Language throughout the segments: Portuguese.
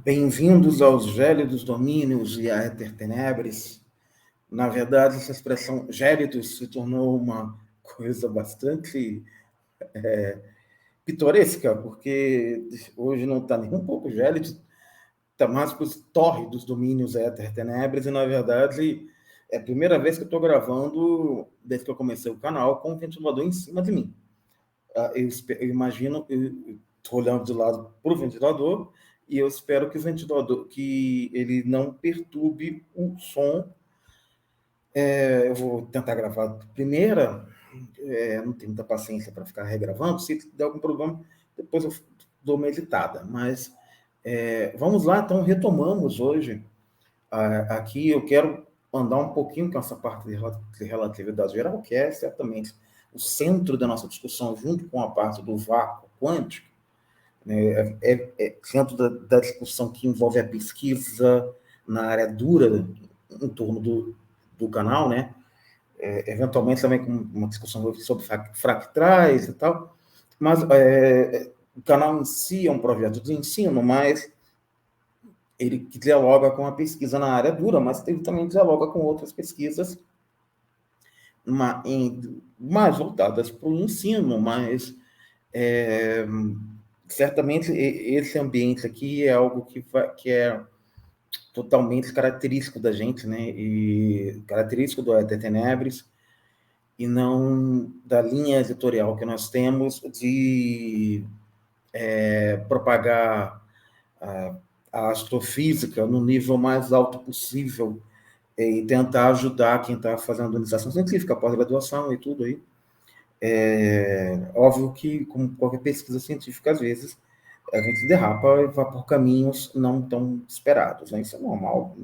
Bem-vindos aos gélidos domínios e a Éter Tenebres. Na verdade, essa expressão gélidos se tornou uma coisa bastante pitoresca, porque hoje não está nem um pouco gélido, está mais para os tórridos domínios Éter Tenebres, e na verdade é a primeira vez que eu estou gravando, desde que eu comecei o canal, com o ventilador em cima de mim. Eu imagino, eu estou olhando de lado para o ventilador, e eu espero que o ventilador, que ele não perturbe o som. Eu vou tentar gravar de primeira, não tenho muita paciência para ficar regravando. Se der algum problema, depois eu dou uma editada. Mas vamos lá, então retomamos hoje. Aqui eu quero andar um pouquinho com essa parte de relatividade geral, que é certamente o centro da nossa discussão, junto com a parte do vácuo quântico, né? Centro da discussão que envolve a pesquisa na área dura em torno do canal, né? Eventualmente também com uma discussão sobre fractais e tal, mas o canal em si é um projeto de ensino, mas ele que dialoga com a pesquisa na área dura, mas ele também dialoga com outras pesquisas mais voltadas para o ensino, mas certamente esse ambiente aqui é algo que é totalmente característico da gente, né? E característico do Éter Tenebres, e não da linha editorial que nós temos de propagar a astrofísica no nível mais alto possível e tentar ajudar quem está fazendo iniciação científica, pós-graduação e tudo aí. Óbvio que, como qualquer pesquisa científica, às vezes a gente derrapa e vai por caminhos não tão esperados, né? Isso é normal.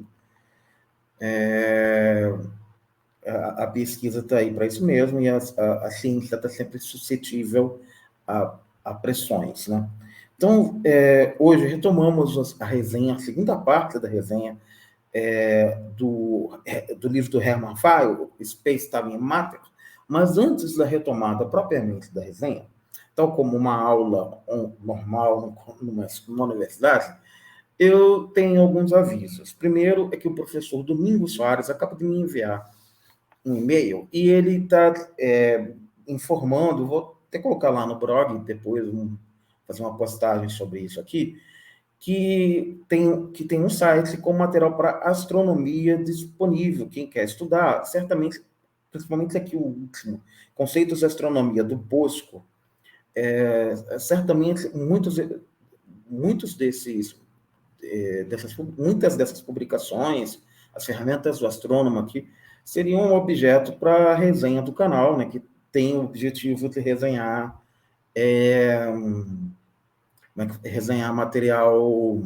A pesquisa está aí para isso mesmo, e a ciência está sempre suscetível a pressões, né? Então, hoje retomamos a resenha, a segunda parte da resenha do livro do Hermann Weyl, Space, Time and Matter, mas antes da retomada propriamente da resenha, tal como uma aula normal numa universidade, eu tenho alguns avisos. Primeiro é que o professor Domingos Soares acaba de me enviar um e-mail, e ele está informando, vou até colocar lá no blog depois, fazer uma postagem sobre isso aqui, que tem um site com material para astronomia disponível, quem quer estudar, certamente, principalmente aqui o último, Conceitos de Astronomia, do Bosco, certamente muitas dessas publicações, as ferramentas do astrônomo aqui, seriam um objeto para a resenha do canal, né, que tem o objetivo de resenhar material,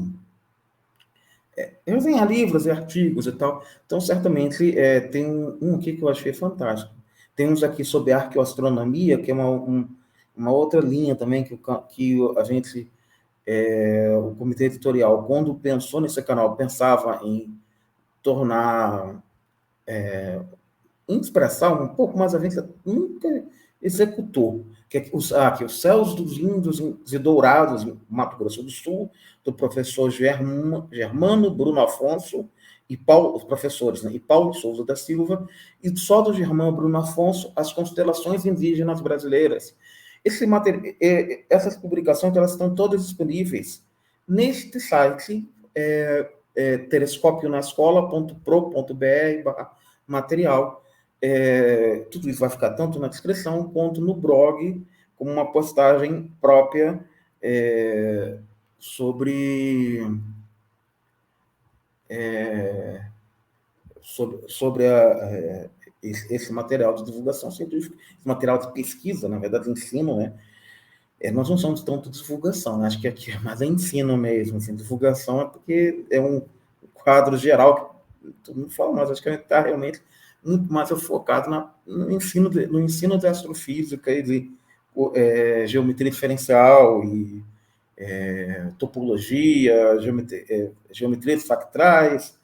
resenhar livros e artigos e tal. Então, certamente, tem um aqui que eu achei fantástico. Tem uns aqui sobre arqueoastronomia, que é uma outra linha também que a gente, o comitê editorial, quando pensou nesse canal, pensava em tornar, em expressar um pouco, mas a gente nunca executou. Que os Céus dos Índios e Dourados, em Mato Grosso do Sul, do professor Germano Bruno Afonso e Paulo, os professores, né, e Paulo Souza da Silva, e só do Germano Bruno Afonso, As Constelações Indígenas Brasileiras. Essas publicações, elas estão todas disponíveis neste site, telescopionascola.pro.br/material. Tudo isso vai ficar tanto na descrição quanto no blog, como uma postagem própria sobre esse material de divulgação científica, esse material de pesquisa, na verdade, ensino, né? Nós não somos tanto divulgação, né? Acho que aqui é mais ensino mesmo. Assim, divulgação é porque é um quadro geral que todo mundo fala, mas acho que a gente está realmente muito mais focado no ensino de astrofísica e de geometria diferencial e topologia, geometrias fractais,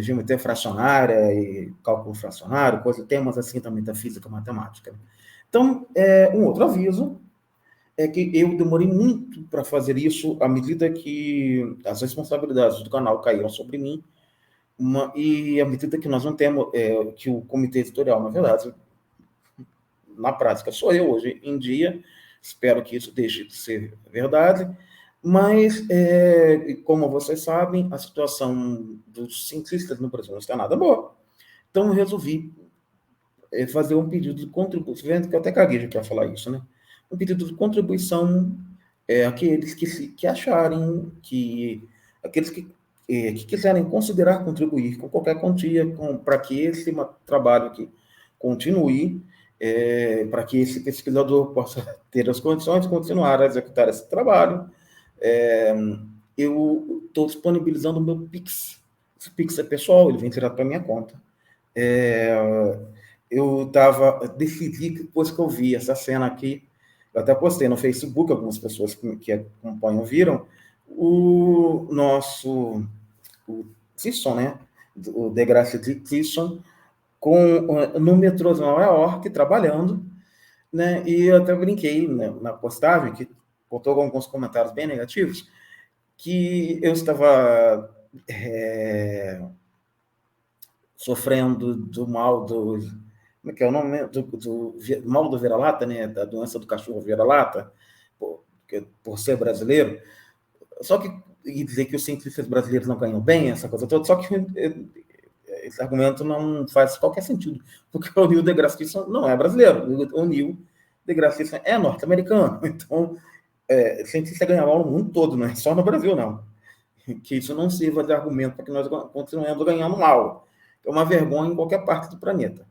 geometria fracionária e cálculo fracionário, temas assim também da física matemática. Então, um outro aviso é que eu demorei muito para fazer isso à medida que as responsabilidades do canal caíram sobre mim, e à medida que nós não temos, que o comitê editorial, na verdade, na prática, sou eu hoje em dia, espero que isso deixe de ser verdade, mas, como vocês sabem, a situação dos cientistas no Brasil não está nada boa. Então, eu resolvi fazer um pedido de contribuição, vendo que eu até caguei para falar isso, né? Um pedido de contribuição àqueles que acharem que, aqueles que quiserem considerar contribuir com qualquer quantia para que esse trabalho aqui continue, para que esse pesquisador possa ter as condições de continuar a executar esse trabalho. Eu estou disponibilizando o meu Pix. Esse Pix é pessoal, ele vem direto para a minha conta. Eu decidi, depois que eu vi essa cena aqui, eu até postei no Facebook, algumas pessoas que acompanham viram, o Thyssen, né? O Degrassi Thyssen, no metrô de Nova York, trabalhando, né? E eu até brinquei, né, na postagem, que botou alguns comentários bem negativos, que eu estava sofrendo do mal do... Como é que é o nome? Do mal do vira-lata, né? Da doença do cachorro vira-lata, por ser brasileiro. Só que, e dizer que os cientistas brasileiros não ganham bem, essa coisa toda, só que esse argumento não faz qualquer sentido, porque o Neil deGrasse Tyson não é brasileiro, o Neil deGrasse Tyson é norte-americano, então cientista ganha mal no mundo todo, não é só no Brasil, não. Que isso não sirva de argumento para que nós continuemos ganhando mal. É uma vergonha em qualquer parte do planeta.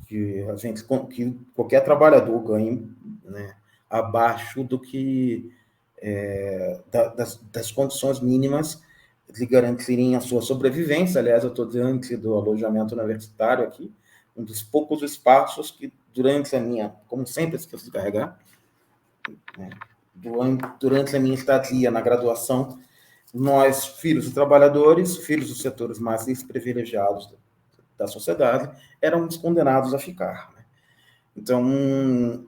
Que qualquer trabalhador ganhe, né, abaixo do que das condições mínimas que garantiriam a sua sobrevivência. Aliás, eu estou diante do alojamento universitário aqui, um dos poucos espaços que, durante a minha, como sempre esqueço de carregar, né, durante a minha estadia na graduação, nós, filhos de trabalhadores, filhos dos setores mais desprivilegiados da sociedade, éramos condenados a ficar. Né? Então,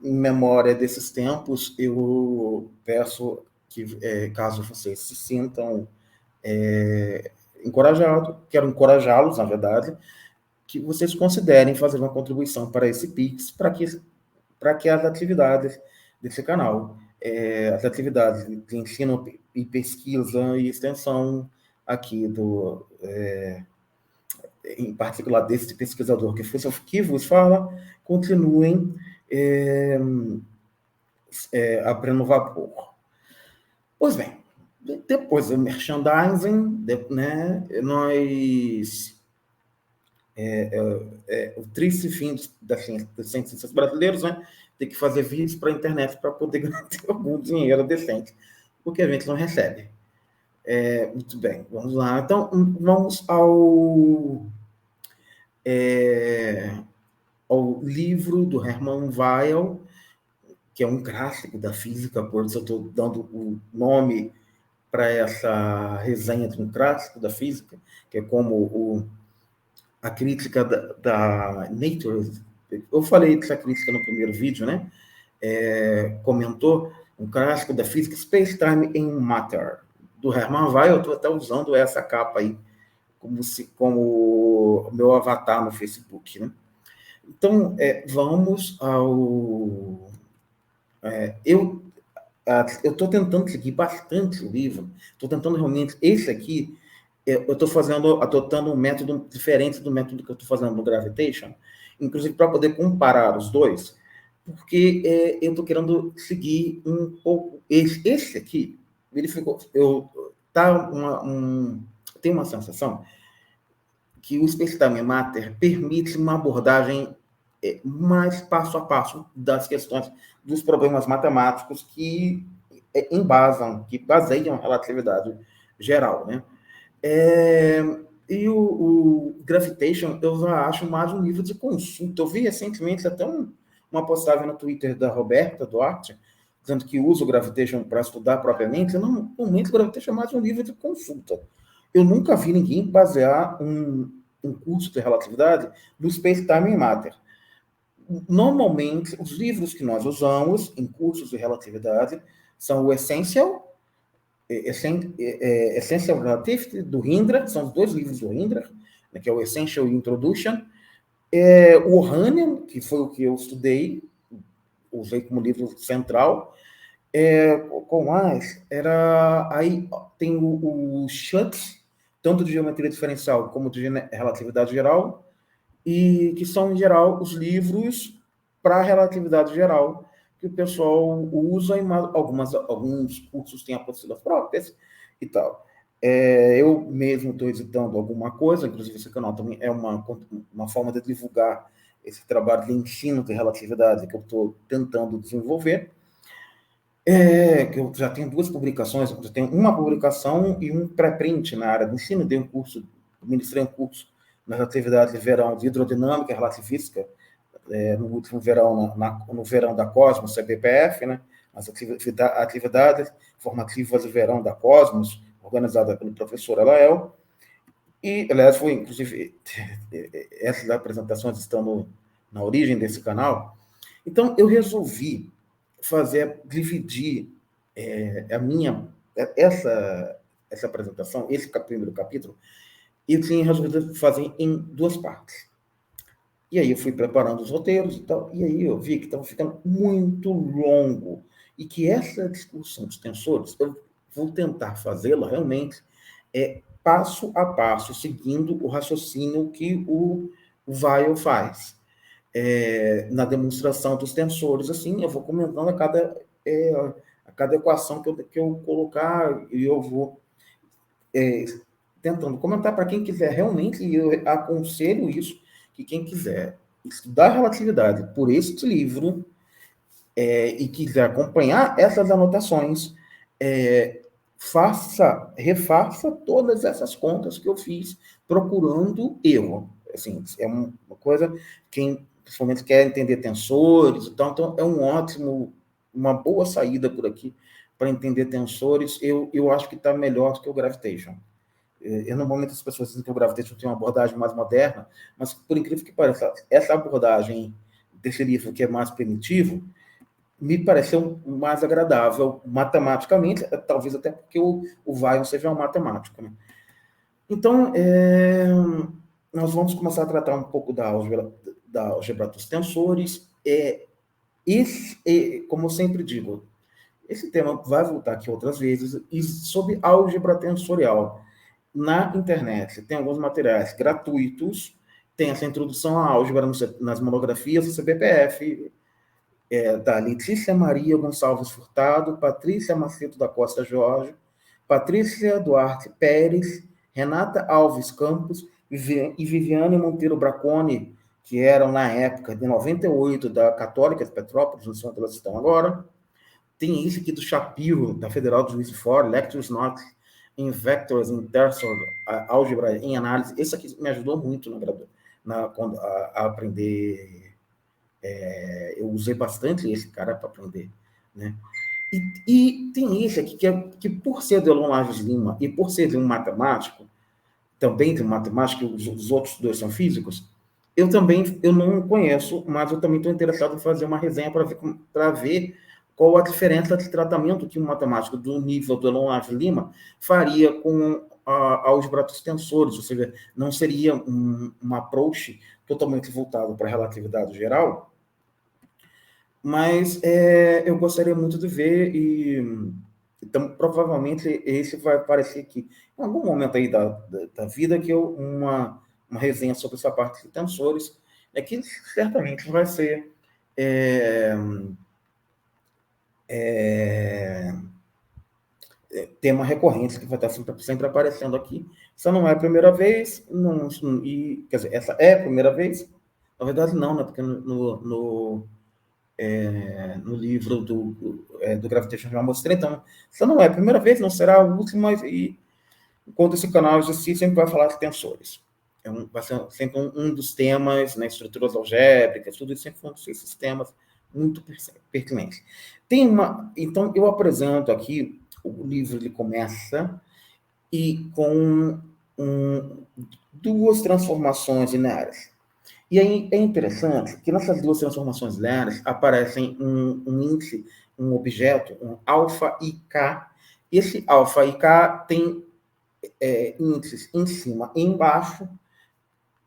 em memória desses tempos, eu peço que, caso vocês se sintam encorajados, quero encorajá-los, na verdade, que vocês considerem fazer uma contribuição para esse Pix, para que as atividades desse canal, as atividades de ensino e pesquisa e extensão aqui em particular desse pesquisador que vos fala, continuem abrindo vapor. Pois bem, depois do merchandising, né, nós... o triste fim dos cientistas brasileiros, né, ter que fazer vídeos para a internet para poder ganhar algum dinheiro decente, porque a gente não recebe. Muito bem, vamos lá. Então, vamos ao livro do Hermann Weyl, que é um clássico da física, por isso eu estou dando o nome para essa resenha de um clássico da física, que é como a crítica da Nature. Eu falei dessa crítica no primeiro vídeo, né? Comentou um clássico da física, Space Time and Matter, do Hermann Weyl. Eu estou até usando essa capa aí como meu avatar no Facebook, né? Então, vamos ao... eu estou tentando seguir bastante o livro, estou tentando realmente... Esse aqui, eu estou adotando um método diferente do método que eu estou fazendo no Gravitation, inclusive para poder comparar os dois, porque eu estou querendo seguir um pouco... Esse aqui, verificou... Tem uma sensação que o Space Time Matter permite uma abordagem mais passo a passo das questões, dos problemas matemáticos que baseiam a relatividade geral, né? E o Gravitation eu já acho mais um livro de consulta. Eu vi recentemente até uma postagem no Twitter da Roberta Duarte, dizendo que usa o Gravitation para estudar propriamente. Não, realmente o Gravitation é mais um livro de consulta. Eu nunca vi ninguém basear um curso de relatividade no Space Time and Matter. Normalmente, os livros que nós usamos em cursos de relatividade são o Essential Relativity, do Hindra, são os 2 livros do Hindra, né, que é o Essential Introduction, o Hahnemann, que foi o que eu estudei, usei como livro central, com mais, aí tem o Schutz, tanto de geometria diferencial como de relatividade geral, e que são, em geral, os livros para a relatividade geral, que o pessoal usa em alguns cursos têm apostilas próprias e tal. Eu mesmo estou editando alguma coisa, inclusive esse canal também é uma forma de divulgar esse trabalho de ensino de relatividade que eu estou tentando desenvolver. Que eu já tenho 2 publicações, eu tenho uma publicação e um pré-print na área de ensino, ministrei um curso na relatividade de verão de hidrodinâmica relativística, no último verão, no verão da Cosmos, CBPF, né? As atividades formativas de verão da Cosmos, organizada pelo professor Elael, e, aliás, foi, inclusive, essas apresentações estão na origem desse canal. Então, eu resolvi dividir essa apresentação, esse primeiro capítulo, eu tinha resolvido fazer em 2 partes. E aí eu fui preparando os roteiros e tal, e aí eu vi que estava ficando muito longo, e que essa discussão dos tensores, eu vou tentar fazê-la realmente passo a passo, seguindo o raciocínio que o Weil faz. Na demonstração dos tensores, assim, eu vou comentando a cada equação que eu colocar, e eu vou tentando comentar para quem quiser realmente, e eu aconselho isso, que quem quiser estudar relatividade por este livro e quiser acompanhar essas anotações, refaça todas essas contas que eu fiz procurando erro. Assim, é uma coisa, quem principalmente quer entender tensores, então uma boa saída por aqui para entender tensores, eu acho que está melhor do que o Gravitation. Normalmente as pessoas dizem que o Gravitation tem uma abordagem mais moderna, mas, por incrível que pareça, essa abordagem desse livro, que é mais primitivo, me pareceu mais agradável matematicamente, talvez até porque o Weil seja um matemático. Né? Então, nós vamos começar a tratar um pouco da álgebra dos tensores. Como eu sempre digo, esse tema vai voltar aqui outras vezes, e sobre álgebra tensorial. Na internet tem alguns materiais gratuitos, tem essa introdução à álgebra nas monografias do CBPF, da Letícia Maria Gonçalves Furtado, Patrícia Macedo da Costa Jorge, Patrícia Duarte Pérez, Renata Alves Campos e Viviane Monteiro Braconi, que eram, na época de 98, da Católica de Petrópolis, não sei onde elas estão agora. Tem esse aqui do Shapiro, da Federal de Juiz de Fora, Lectures Not in Vectors in Tensor Álgebra em Análise. Esse aqui me ajudou muito a aprender. Eu usei bastante esse cara para aprender, né? E tem esse aqui que por ser de Elon Lages Lima e por ser de um matemático, também de um matemático, os outros 2 são físicos, eu não conheço, mas eu também estou interessado em fazer uma resenha para ver qual a diferença de tratamento que um matemático do nível do Elon Lages Lima faria com a álgebra dos tensores, ou seja, não seria um approach totalmente voltado para a relatividade geral, mas eu gostaria muito de ver, então provavelmente esse vai aparecer aqui em algum momento aí da vida, que uma resenha sobre essa parte de tensores, que certamente vai ser tema recorrente, que vai estar sempre aparecendo aqui. Essa não é a primeira vez, quer dizer, essa é a primeira vez, na verdade não, né, porque no livro do Gravitation já mostrei, então, essa não é a primeira vez, não será a última, e enquanto esse canal existir, sempre vai falar de tensores. Vai ser sempre um dos temas, né, estruturas algébricas, tudo isso sempre vão ser esses temas muito pertinentes. Então, eu apresento aqui, o livro ele começa com 2 transformações lineares. E aí é interessante que nessas duas transformações lineares aparecem um índice, um objeto, um alfa e k. Esse alfa e k tem índices em cima e embaixo,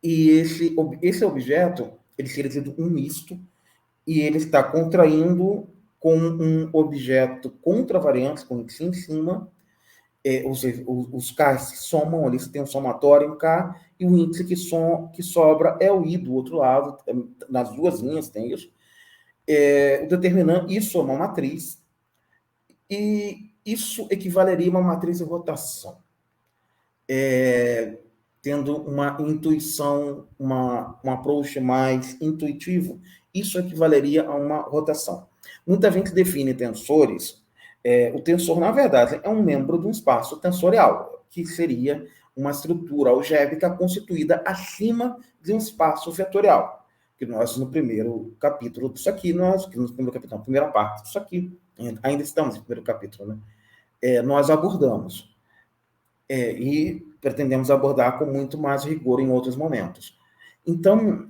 e esse objeto ele seria tido um misto, e ele está contraindo com um objeto contravariante, com índice em cima, ou seja, os K se somam ali, você tem um somatório em K, e o índice que sobra é o I do outro lado, nas duas linhas tem isso. O determinante, isso é uma matriz, e isso equivaleria a uma matriz de rotação. Tendo uma intuição, um approach mais intuitivo, isso equivaleria a uma rotação. Muita gente define tensores. O tensor, na verdade, é um membro de um espaço tensorial, que seria uma estrutura algébrica constituída acima de um espaço vetorial. Que nós, no primeiro capítulo disso aqui, na primeira parte disso aqui, ainda estamos no primeiro capítulo, né? Nós abordamos. E pretendemos abordar com muito mais rigor em outros momentos. Então,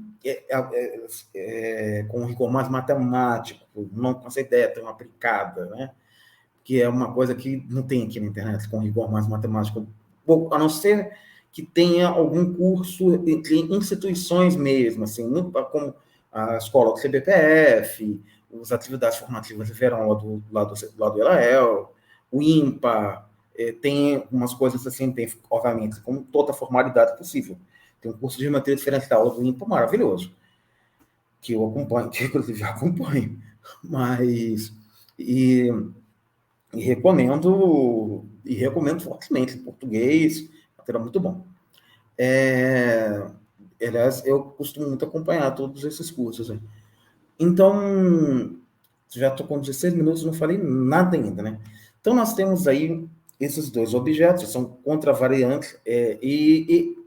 com um rigor mais matemático, não com essa ideia tão aplicada, né? Que é uma coisa que não tem aqui na internet, com rigor mais matemático, a não ser que tenha algum curso de instituições mesmo, assim, como a escola do CBPF, as atividades formativas de verão lá do ELAEL, o IMPA, tem umas coisas assim, tem, obviamente, com toda a formalidade possível. Tem um curso de geometria diferencial do IMPA maravilhoso, que eu acompanho, que inclusive eu acompanho, mas... E recomendo fortemente, em português, material muito bom. Aliás, eu costumo muito acompanhar todos esses cursos. Né? Então, já estou com 16 minutos, não falei nada ainda, né? Então, nós temos aí esses dois objetos, são contravariantes, e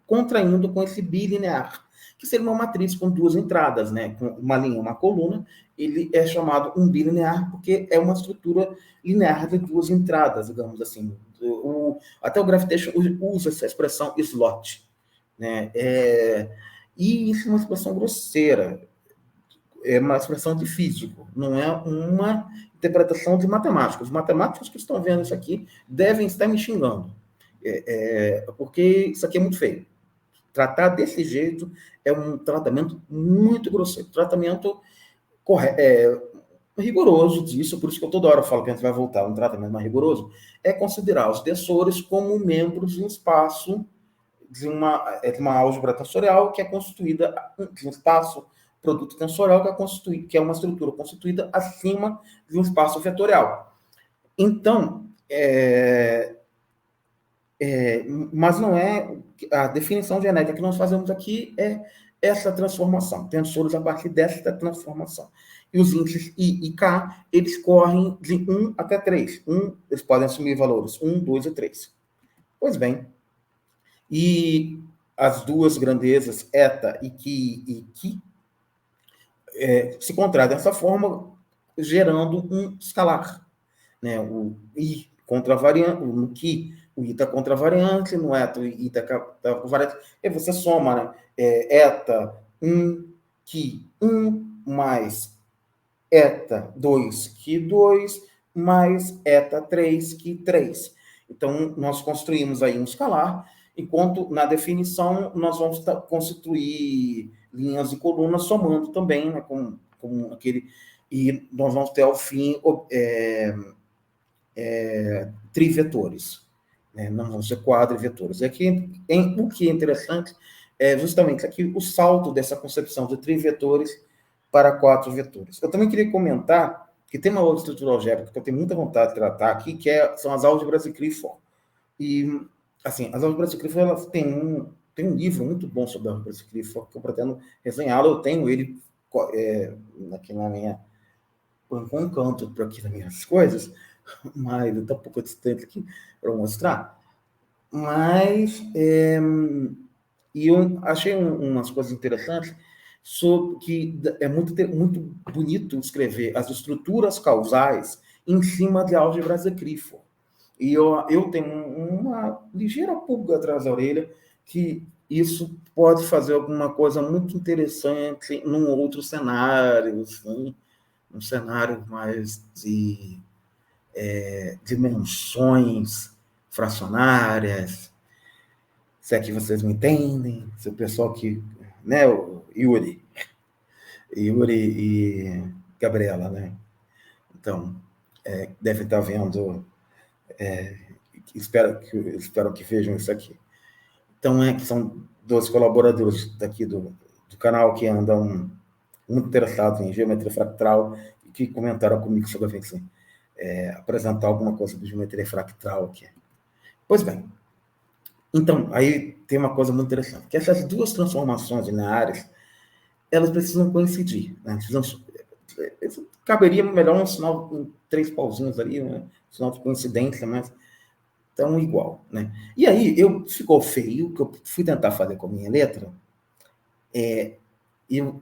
contraindo com esse bilinear, que seria uma matriz com duas entradas, né? Com uma linha e uma coluna. Ele é chamado um bilinear porque é uma estrutura linear de duas entradas, digamos assim. Até o Gravitation usa essa expressão slot, né? E isso é uma expressão grosseira, é uma expressão de físico, não é uma interpretação de matemáticos. Os matemáticos que estão vendo isso aqui devem estar me xingando, porque isso aqui é muito feio. Tratar desse jeito é um tratamento muito grosseiro, tratamento rigoroso disso, por isso que eu toda hora falo que a gente vai voltar a um tratamento mais rigoroso, é considerar os tensores como membros de um espaço de uma álgebra tensorial que é constituída de um espaço produto tensorial que é uma estrutura constituída acima de um espaço vetorial. Então, mas não é a definição genética que nós fazemos aqui é essa transformação, tensores a partir dessa transformação. E os índices I e K, eles correm de 1 até 3. Eles podem assumir valores 1, 2 e 3. Pois bem, e as duas grandezas, eta e ki, se contraem dessa forma, gerando um escalar. Né? O I contravariante, no ki, o I está contravariante, no eta, o I está covariante. E você soma, né? Eta 1, ki 1, mais eta 2, ki 2, mais eta 3, ki 3. Então, nós construímos aí um escalar, enquanto na definição nós vamos constituir linhas e colunas somando também, né, com aquele... E nós vamos ter, ao fim, trivetores. Né? Não vão ser quadrivetores. Aqui, o que é interessante é justamente aqui o salto dessa concepção de trivetores para 4 vetores. Eu também queria comentar que tem uma outra estrutura algébrica que eu tenho muita vontade de tratar aqui, que são as álgebras de Clifford. E, assim, as álgebras de Clifford, elas têm um livro muito bom sobre as álgebras de Clifford, que eu pretendo resenhá-lo. Eu tenho ele aqui na minha... com um canto para aqui nas minhas coisas, mas está um pouco distante aqui para mostrar. Mas, e eu achei umas coisas interessantes, sobre que é muito bonito escrever as estruturas causais em cima de álgebras de Clifford. E eu tenho uma ligeira pulga atrás da orelha que isso pode fazer alguma coisa muito interessante num outro cenário, assim, um cenário mais de dimensões fracionárias, se é que vocês me entendem, se o pessoal que, né, o Yuri e Gabriela, né? Então, deve estar vendo, espero que vejam isso aqui. Então, que são 2 colaboradores daqui do canal que andam muito interessados em geometria fractal e que comentaram comigo sobre assim, apresentar alguma coisa de geometria fractal aqui. Pois bem, então, aí tem uma coisa muito interessante, que essas 2 transformações lineares, elas precisam coincidir, né? Caberia melhor um sinal com 3 pauzinhos ali, né? Um sinal de coincidência, mas tão igual, né? E aí, ficou feio, que eu fui tentar fazer com a minha letra,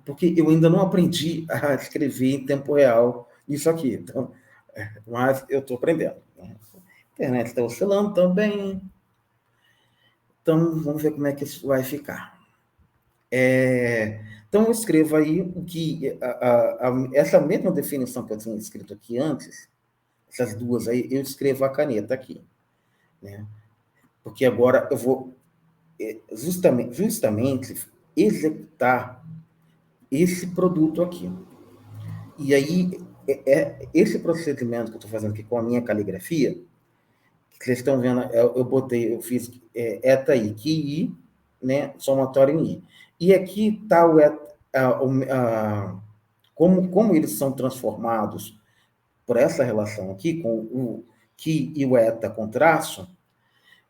porque eu ainda não aprendi a escrever em tempo real isso aqui. Então, mas eu estou aprendendo. Né? A internet está oscilando também. Então, vamos ver como é que isso vai ficar. Então, eu escrevo aí o que essa mesma definição que eu tinha escrito aqui antes, essas 2 aí, eu escrevo a caneta aqui. Né? Porque agora eu vou justamente executar esse produto aqui. E aí, esse procedimento que eu estou fazendo aqui com a minha caligrafia, que vocês estão vendo, eu fiz eta i, que i, né, somatório em i. E aqui está como eles são transformados por essa relação aqui, com o que e o eta com traço,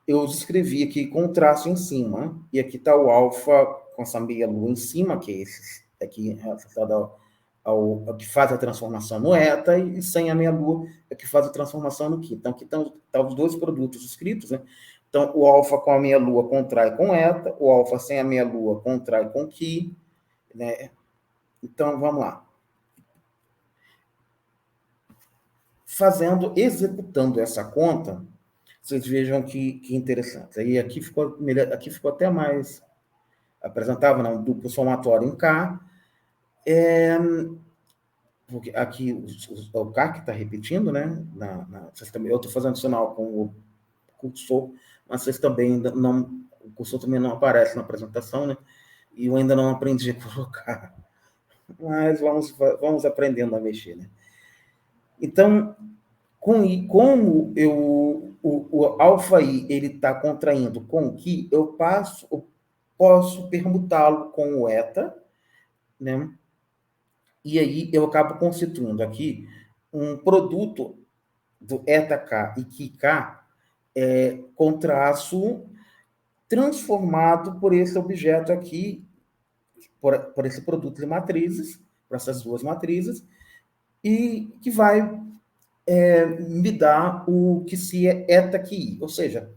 eu escrevi aqui com o traço em cima, e aqui está o alfa com essa meia lua em cima, que é esse aqui, ao que faz a transformação no eta, e sem a meia-lua é que faz a transformação no qui. Então, aqui estão os 2 produtos escritos, né? Então, o alfa com a meia-lua contrai com eta, o alfa sem a meia-lua contrai com qui, né? Então, vamos lá. Executando essa conta, vocês vejam que interessante. Aí aqui ficou melhor, aqui ficou até mais apresentável, não, duplo somatório em K, porque aqui o K que está repetindo, né? Eu estou fazendo sinal com o cursor, mas vocês também não, o cursor também não aparece na apresentação, né? E eu ainda não aprendi a colocar. Mas vamos aprendendo a mexer, né? Então, como o alfa i ele está contraindo com o que, eu posso permutá-lo com o eta, né? E aí eu acabo constituindo aqui um produto do eta K e Ki K com traço transformado por esse objeto aqui, por esse produto de matrizes, por essas 2 matrizes, e que vai me dar o que se é eta Ki I. Ou seja,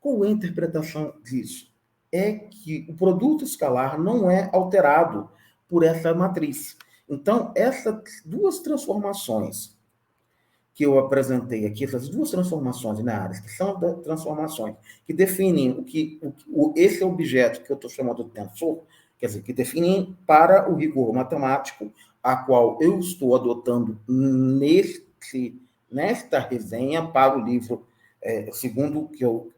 qual é a interpretação disso? É que o produto escalar não é alterado por essa matriz. Então, essas 2 transformações que eu apresentei aqui, essas 2 transformações lineares, que são transformações que definem esse objeto que eu estou chamando de tensor, quer dizer, que definem para o rigor matemático, a qual eu estou adotando nesta resenha para o livro, segundo que o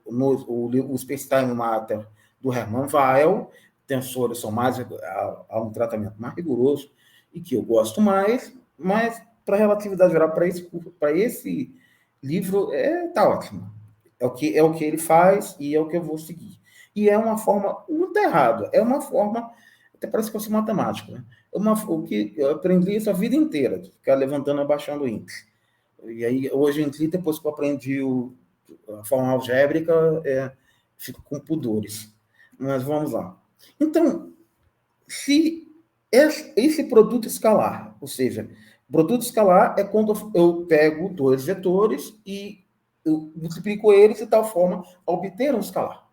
Space-Time Matter do Hermann Weyl, tensores são há um tratamento mais rigoroso e que eu gosto mais, mas para a relatividade geral, para esse livro, tá ótimo. É o que ele faz e é o que eu vou seguir. E é uma forma, não está errado, é uma forma, até parece que eu sou matemático, né? O que eu aprendi isso a vida inteira, de ficar levantando e abaixando o índice. E aí, hoje em dia, depois que eu aprendi a forma algébrica, fico com pudores. Mas vamos lá. Então, se esse produto escalar, ou seja, produto escalar é quando eu pego 2 vetores e eu multiplico eles de tal forma a obter um escalar.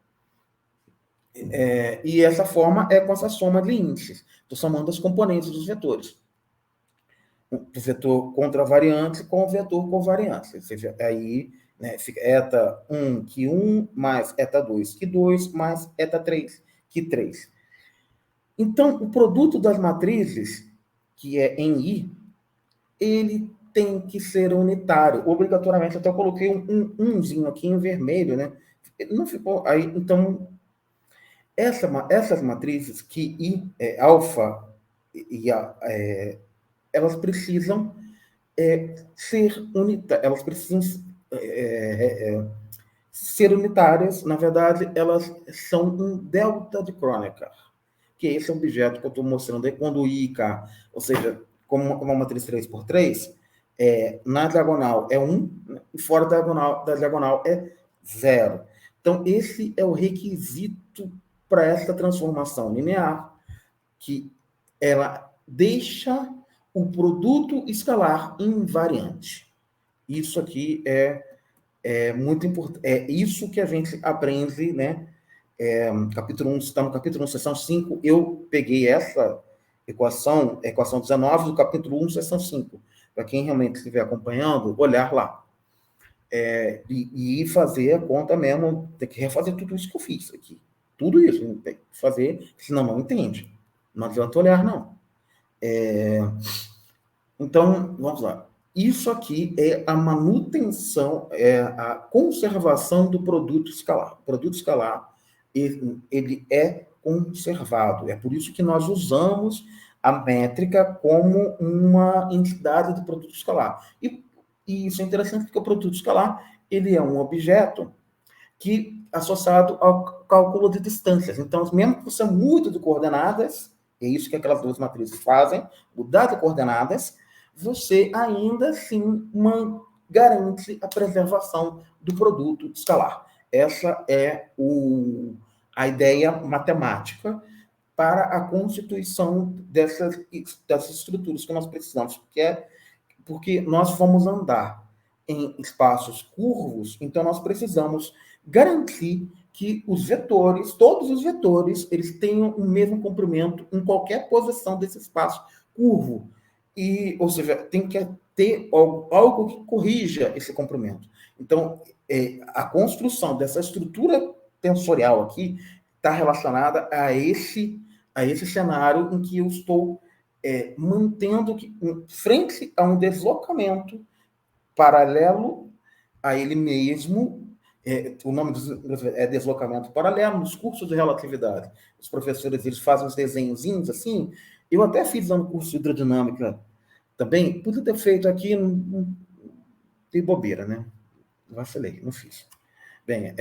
E essa forma é com essa soma de índices. Estou somando as componentes dos vetores. Do vetor contravariante com o vetor covariante. Ou seja, aí, né, fica eta 1, que 1, mais eta 2, que 2, mais eta 3, que 3. Então, o produto das matrizes, que é em I, ele tem que ser unitário. Obrigatoriamente, até eu coloquei umzinho aqui em vermelho, né? Não ficou aí. Então, essas matrizes, que I é alfa e elas precisam ser unitárias. Elas precisam ser unitárias. Na verdade, elas são um delta de Kronecker, que é esse objeto que eu estou mostrando aí, quando o I e K, ou seja, como uma matriz 3x3, na diagonal é 1, né, e fora da diagonal é 0. Então, esse é o requisito para essa transformação linear, que ela deixa o produto escalar invariante. Isso aqui é muito importante. É isso que a gente aprende, né? Capítulo 1, está no capítulo 1, seção 5, eu peguei essa equação 19 do capítulo 1, seção 5, para quem realmente estiver acompanhando, olhar lá. E fazer a conta mesmo, tem que refazer tudo isso que eu fiz aqui. Tudo isso, tem que fazer, senão não entende. Não adianta olhar, não. Então, vamos lá. Isso aqui é a manutenção, a conservação do produto escalar. O produto escalar, ele é conservado. É por isso que nós usamos a métrica como uma entidade do produto escalar. E isso é interessante porque o produto escalar, ele é um objeto que associado ao cálculo de distâncias. Então, mesmo que você mude de coordenadas, é isso que aquelas duas matrizes fazem, mudar de coordenadas, você ainda assim garante a preservação do produto escalar. Essa é a ideia matemática para a constituição dessas estruturas que nós precisamos, porque nós vamos andar em espaços curvos, então nós precisamos garantir que os vetores, todos os vetores, eles tenham o mesmo comprimento em qualquer posição desse espaço curvo. Ou seja, tem que ter algo que corrija esse comprimento. Então, a construção dessa estrutura tensorial aqui está relacionada a esse cenário em que eu estou mantendo frente a um deslocamento paralelo a ele mesmo. O nome é deslocamento paralelo nos cursos de relatividade. Os professores eles fazem uns desenhozinhos assim. Eu até fiz lá no curso de hidrodinâmica também. Podia ter feito aqui, de bobeira, né? Vacilei, não fiz. Bem,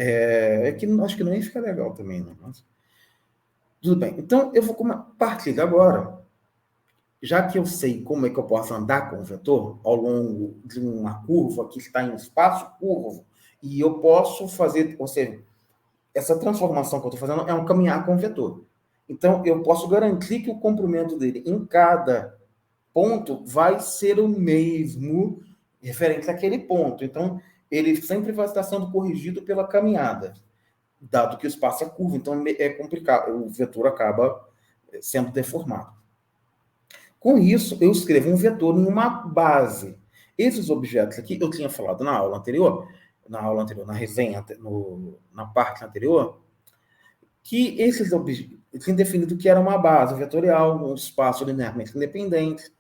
que acho que não ia ficar legal também, né? Mas, tudo bem. Então, eu vou partir agora, já que eu sei como é que eu posso andar com o vetor ao longo de uma curva que está em um espaço curvo, e eu posso fazer, ou seja, essa transformação que eu estou fazendo é um caminhar com o vetor. Então, eu posso garantir que o comprimento dele em cada ponto vai ser o mesmo referente àquele ponto. Então, ele sempre vai estar sendo corrigido pela caminhada, dado que o espaço é curvo, então é complicado, o vetor acaba sendo deformado. Com isso, eu escrevo um vetor em uma base. Esses objetos aqui, eu tinha falado na aula anterior, na resenha, na parte anterior, que esses objetos, tinha definido que era uma base vetorial, um espaço linearmente independente,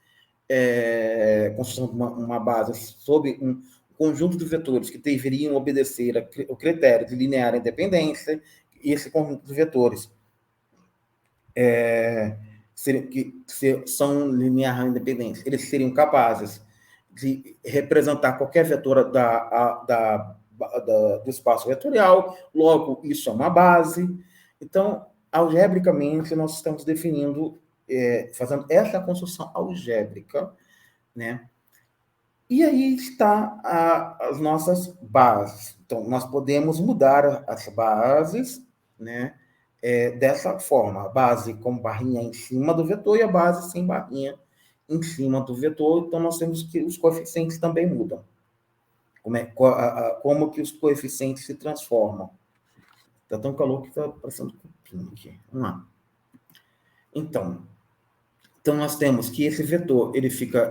construção de uma base sobre um conjunto de vetores que deveriam obedecer ao critério de linear independência, e esse conjunto de vetores que são linear independentes, eles seriam capazes de representar qualquer vetor do espaço vetorial, logo, isso é uma base. Então, algebricamente, nós estamos definindo, fazendo essa construção algébrica, né? E aí está as nossas bases. Então, nós podemos mudar as bases, né? Dessa forma, a base com barrinha em cima do vetor e a base sem barrinha em cima do vetor. Então, nós temos que os coeficientes também mudam. Como que os coeficientes se transformam. Está tão calor que está passando cupim aqui. Vamos lá. Então, nós temos que esse vetor ele fica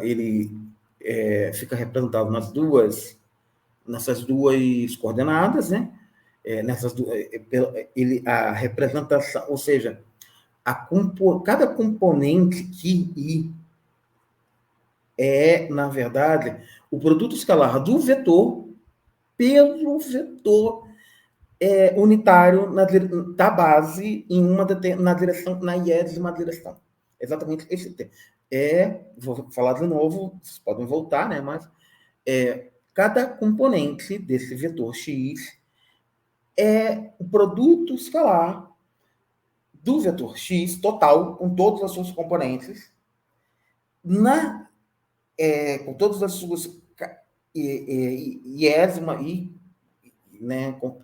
representado nessas duas coordenadas, né? a representação, ou seja, cada componente QI é, na verdade, o produto escalar do vetor pelo vetor unitário da base na direção, na iésima direção. Exatamente esse termo. Vou falar de novo, vocês podem voltar, né? Mas cada componente desse vetor X é o produto escalar do vetor X total, com todas as suas componentes, com todas as suas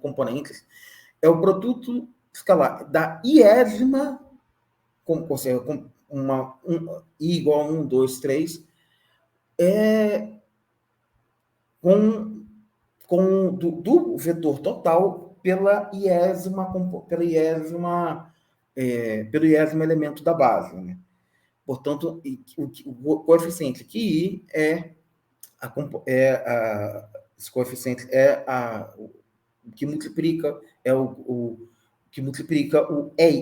componentes, é o produto escalar da iésima, ou seja, com I igual a 1, 2, 3, do vetor total pelo iésimo elemento da base, né? Portanto, o coeficiente QI esse coeficiente o que multiplica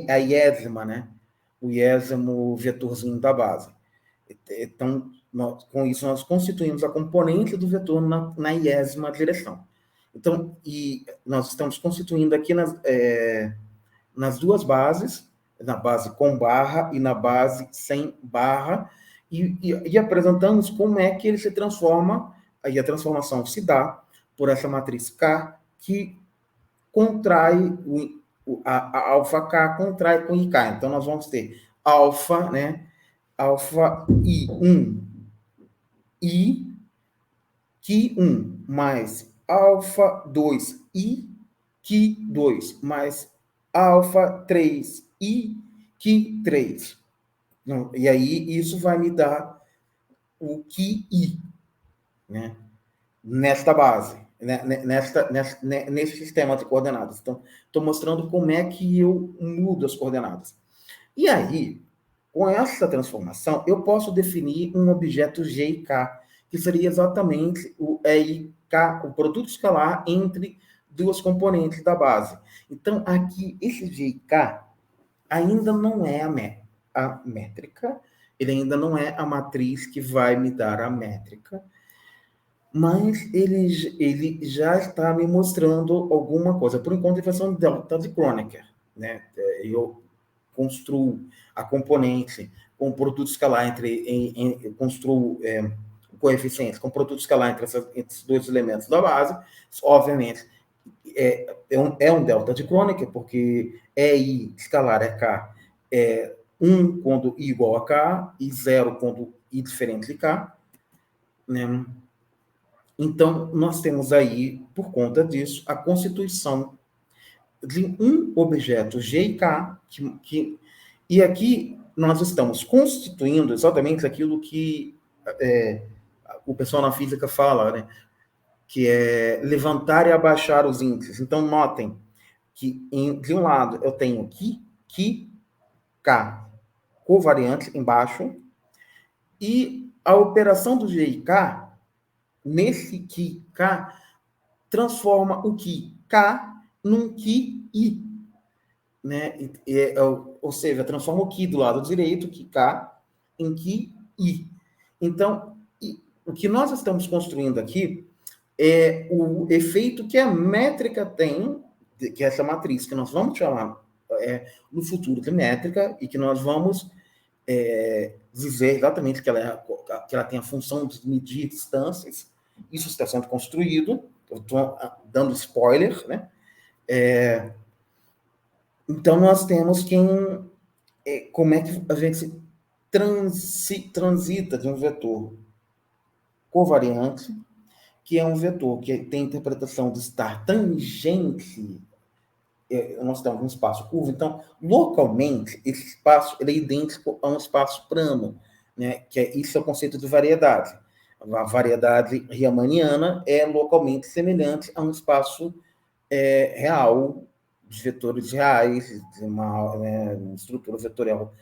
a iésima, né? O iésimo vetorzinho da base. Então, com isso, nós constituímos a componente do vetor na iésima direção. Então, nós estamos constituindo aqui nas duas bases, na base com barra e na base sem barra, e apresentamos como é que ele se transforma, aí a transformação se dá por essa matriz K, que contrai, a alfa K contrai com IK. Então, nós vamos ter alfa, né? Alfa I1, I, Ki1, mais alfa 2, I, Ki2, mais alfa 3, I, Ki3. E aí, isso vai me dar o QI, né? Nesta base, né? Nesse sistema de coordenadas. Então, estou mostrando como é que eu mudo as coordenadas. E aí, com essa transformação, eu posso definir um objeto G e K, que seria exatamente o EIK, o produto escalar entre duas componentes da base. Então, aqui, esse G e K ainda não é a métrica, ele ainda não é a matriz que vai me dar a métrica, mas ele já está me mostrando alguma coisa. Por enquanto, ele vai ser um delta de Kronecker, né? Eu construo a componente com produto escalar construo o coeficiente com produto escalar entre esses dois elementos da base. Obviamente, é um delta de Kronecker, porque I escalar é K, 1 quando I igual a K e 0 quando I diferente de K, né? Então, nós temos aí, por conta disso, a constituição de um objeto G e K, e aqui nós estamos constituindo exatamente aquilo que o pessoal na física fala, né? Que é levantar e abaixar os índices. Então, notem que, de um lado, eu tenho K covariante embaixo, e a operação do G e K, nesse K, transforma o K num I, né? Ou seja, transforma o Ki do lado direito, K, em I. Então, o que nós estamos construindo aqui é o efeito que a métrica tem, que é essa matriz, que nós vamos chamar no futuro de métrica, e que nós vamos dizer exatamente que ela tem a função de medir distâncias. Isso está sendo construído, eu estou dando spoiler, né? Então, nós temos como é que a gente transita de um vetor covariante, que é um vetor que tem a interpretação de estar tangente, nós temos um espaço curvo, então, localmente, esse espaço ele é idêntico a um espaço plano, né? Isso é o conceito de variedade. A variedade riemanniana é localmente semelhante a um espaço real, de vetores reais, de uma estrutura vetorial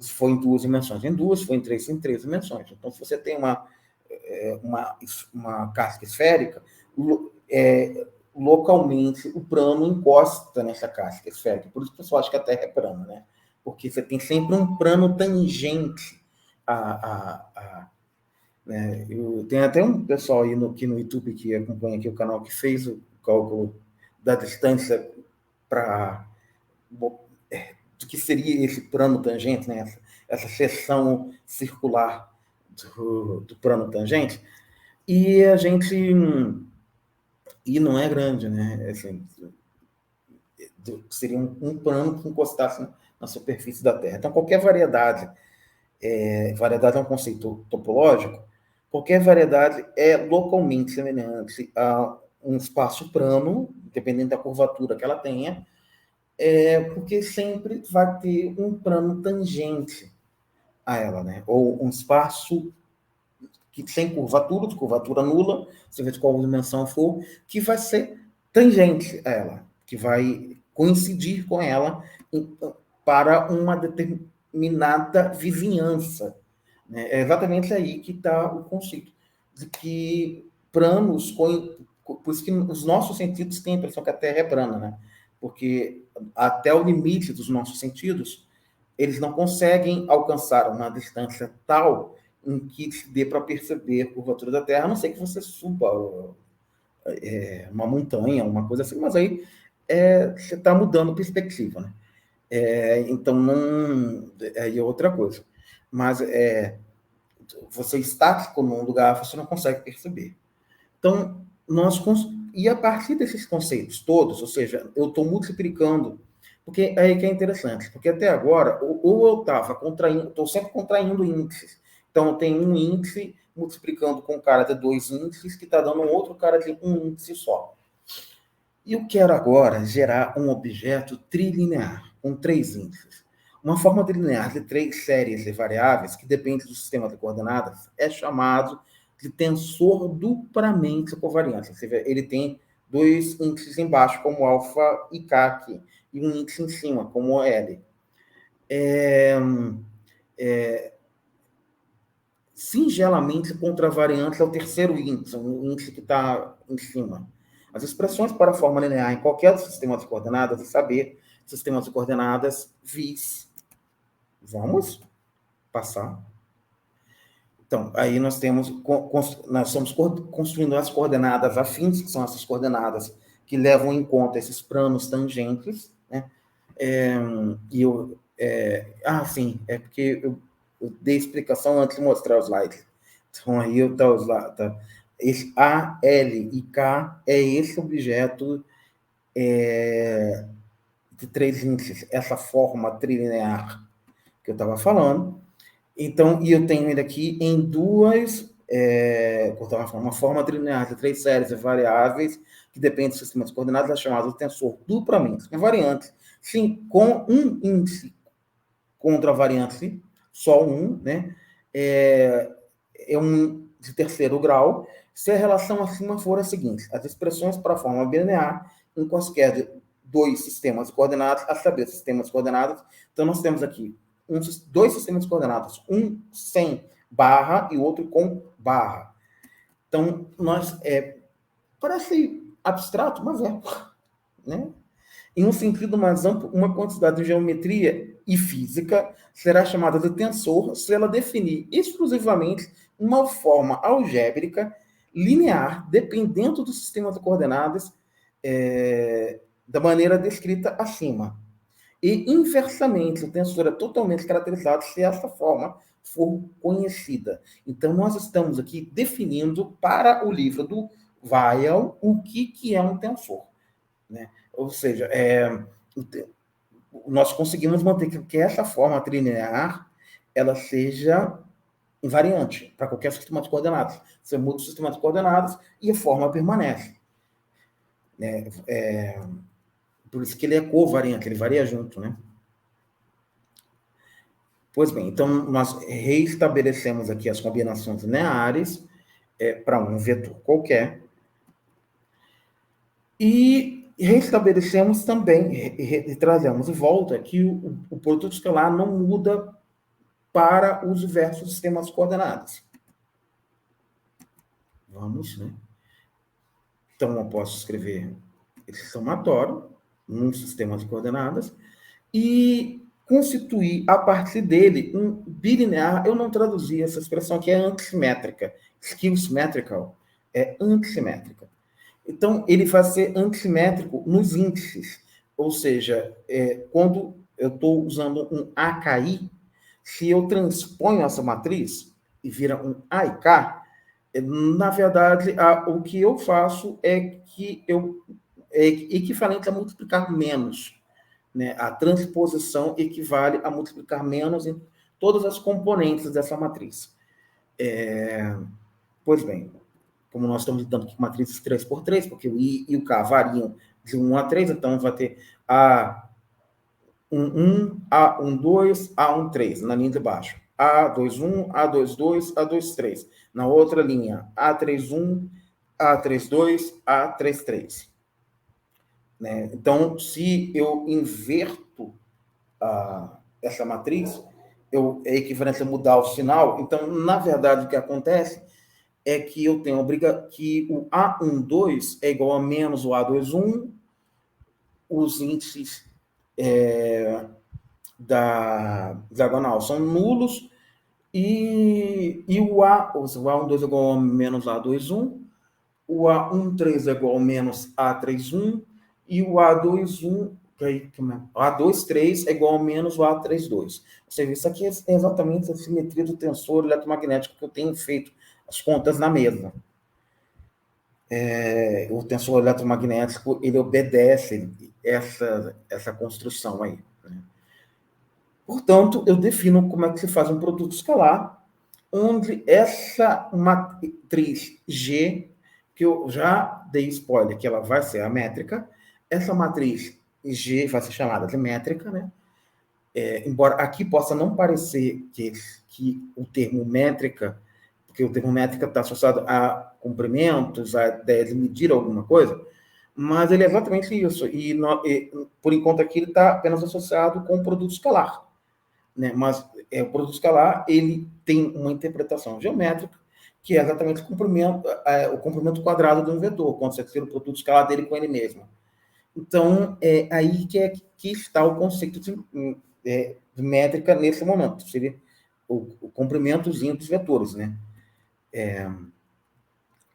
foi em duas dimensões em duas, foi em três dimensões. Então, se você tem uma casca esférica, localmente o plano encosta nessa casca esférica. Por isso que o pessoal acha que a Terra é plana, né? Porque você tem sempre um plano tangente né? Tem até um pessoal aí aqui no YouTube que acompanha aqui o canal que fez o cálculo da distância para do que seria esse plano tangente, né? Essa seção circular do plano tangente, e a gente e não é grande, né? Assim, seria um plano que encostasse na superfície da Terra. Então, qualquer variedade, variedade é um conceito topológico, qualquer variedade é localmente semelhante a um espaço plano, dependendo da curvatura que ela tenha, porque sempre vai ter um plano tangente a ela, né? Ou um espaço que sem curvatura, de curvatura nula, seja de qual dimensão for, que vai ser tangente a ela, que vai coincidir com ela para uma determinada vizinhança. Né? É exatamente aí que está o conceito de que planos, por isso que os nossos sentidos têm a impressão que a Terra é plana, né? Porque até o limite dos nossos sentidos, eles não conseguem alcançar uma distância tal em que se dê para perceber a curvatura da Terra, a não ser que você suba uma montanha, uma coisa assim, mas aí você está mudando a perspectiva, né? Então, não, aí é outra coisa. Mas você estático num lugar, você não consegue perceber. Então, e a partir desses conceitos todos, ou seja, eu estou multiplicando, porque aí que é interessante, porque até agora, ou eu estava contraindo, estou sempre contraindo índices. Então, eu tenho um índice multiplicando com um cara de 2 índices, que está dando um outro cara de um índice só. E eu quero agora gerar um objeto trilinear, com 3 índices. Uma forma trilinear de 3 séries de variáveis, que depende do sistema de coordenadas, é chamado de tensor duplamente covariante. Ou seja, ele tem 2 índices embaixo, como alfa e k aqui, e um índice em cima, como L. Singelamente, contravariante é o terceiro índice, um índice que está em cima. As expressões para a forma linear em qualquer sistema de coordenadas, e saber sistemas de coordenadas vis. Vamos passar. Então, aí nós estamos construindo as coordenadas afins, que são essas coordenadas que levam em conta esses planos tangentes, né? Sim, é porque eu dei explicação antes de mostrar os slides. Então, aí está os lá, tá. Esse A, L e K é esse objeto de 3 índices, essa forma trilinear que eu estava falando. Então, e eu tenho ele aqui em duas, uma forma trilinear de 3 séries de variáveis, que depende do sistema de coordenadas, é chamado de tensor duplamente invariante, sim, com um índice contravariante, só um, né? Um de terceiro grau, se a relação acima for a seguinte: as expressões para a forma bilinear em quaisquer de 2 sistemas de coordenadas, a saber, sistemas de coordenadas. Então, nós temos aqui 2 sistemas de coordenadas, um sem barra e o outro com barra. Então, parece abstrato, mas né? Em um sentido mais amplo, uma quantidade de geometria e física será chamada de tensor se ela definir exclusivamente uma forma algébrica linear dependendo do sistema de coordenadas da maneira descrita acima. E, inversamente, o tensor é totalmente caracterizado se essa forma for conhecida. Então, nós estamos aqui definindo para o livro do Weyl o que é um tensor. Né? Ou seja, nós conseguimos manter que essa forma trilinear ela seja invariante para qualquer sistema de coordenadas. Você muda o sistema de coordenadas e a forma permanece. Por isso que ele é covariante, ele varia junto, né? Pois bem, então nós reestabelecemos aqui as combinações lineares para um vetor qualquer e reestabelecemos também, trazemos de volta que o produto escalar não muda para os diversos sistemas coordenados. Vamos, né? Então, eu posso escrever esse somatório num sistema de coordenadas e constituir, a partir dele, um bilinear. Eu não traduzi essa expressão, que é antissimétrica. Skew symmetrical é antissimétrica. Então, ele vai ser antissimétrico nos índices. Ou seja, quando eu estou usando um AKI, se eu transponho essa matriz e vira um AIK, na verdade, o que eu faço é que é equivalente a multiplicar menos. Né? A transposição equivale a multiplicar menos em todas as componentes dessa matriz. Pois bem, como nós estamos lidando com matrizes 3 por 3, porque o I e o K variam de 1 a 3, então vai ter A11, A12, A13 na linha de baixo. A21, A22, A23. Na outra linha, A31, A32, A33. Né? Então, se eu inverto essa matriz, é equivalente a mudar o sinal. Então, na verdade, o que acontece é que eu tenho que o A12 é igual a menos o A21, os índices da diagonal são nulos, e o A12 é igual a menos A21, o A13 é igual a menos A31, e o A21, A23 é igual a menos o A32. Ou seja, isso aqui é exatamente a simetria do tensor eletromagnético que eu tenho feito as contas na mesa. O tensor eletromagnético, ele obedece essa construção aí. Né? Portanto, eu defino como é que se faz um produto escalar, onde essa matriz G, que eu já dei spoiler, que ela vai ser a métrica, essa matriz G vai ser chamada de métrica, né? Embora aqui possa não parecer que o termo métrica, porque o termo métrica está associado a comprimentos, a ideia de medir alguma coisa, mas ele é exatamente isso. E por enquanto aqui ele está apenas associado com o produto escalar. Né? Mas o produto escalar ele tem uma interpretação geométrica, que é exatamente o comprimento quadrado de um vetor, quando você tira o produto escalar dele com ele mesmo. Então, é aí que está o conceito de métrica nesse momento. Seria o comprimentozinho dos vetores, né?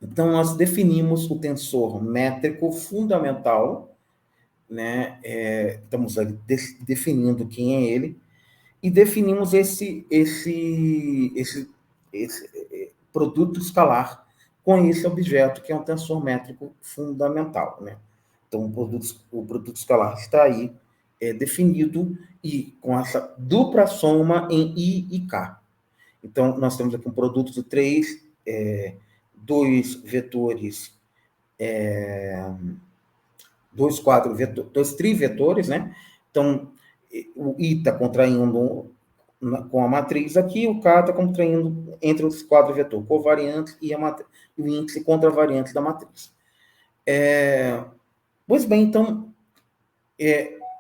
Então, nós definimos o tensor métrico fundamental, né? Estamos ali definindo quem é ele, e definimos esse produto escalar com esse objeto, que é um tensor métrico fundamental, né? Então, o produto escalar está aí definido, e com essa dupla soma em I e K. Então, nós temos aqui um produto de dois vetores, dois trivetores, né? Então, o I está contraindo com a matriz aqui, o K está contraindo entre os quatro vetores, covariantes e o índice contravariante da matriz. Pois bem, então,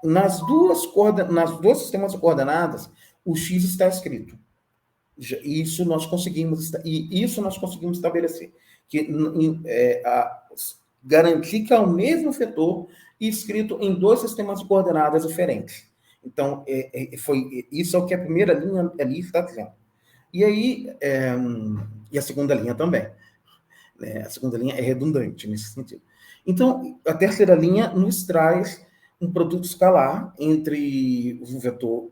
nas dois sistemas de coordenadas, o x está escrito. Isso nós conseguimos estabelecer, garantir que é o mesmo vetor escrito em dois sistemas de coordenadas diferentes. Então, isso é o que a primeira linha ali está dizendo. E aí, e a segunda linha também. Né? A segunda linha é redundante nesse sentido. Então, a terceira linha nos traz um produto escalar entre um vetor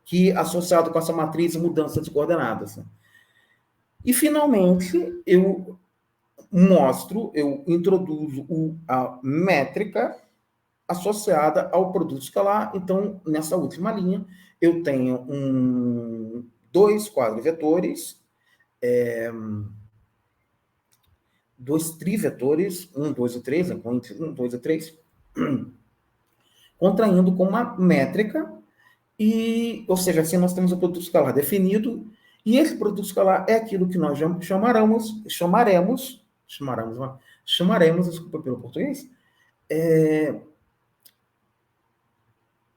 que associado com essa matriz mudança de coordenadas. Né? E, finalmente, eu introduzo a métrica associada ao produto escalar. Então, nessa última linha, eu tenho dois quadrivetores, dois trivetores, 1, 2 e 3, 1, 2 e 3, contraindo com uma métrica, ou seja, assim nós temos o produto escalar definido, e esse produto escalar é aquilo que nós chamaremos, desculpa pelo português,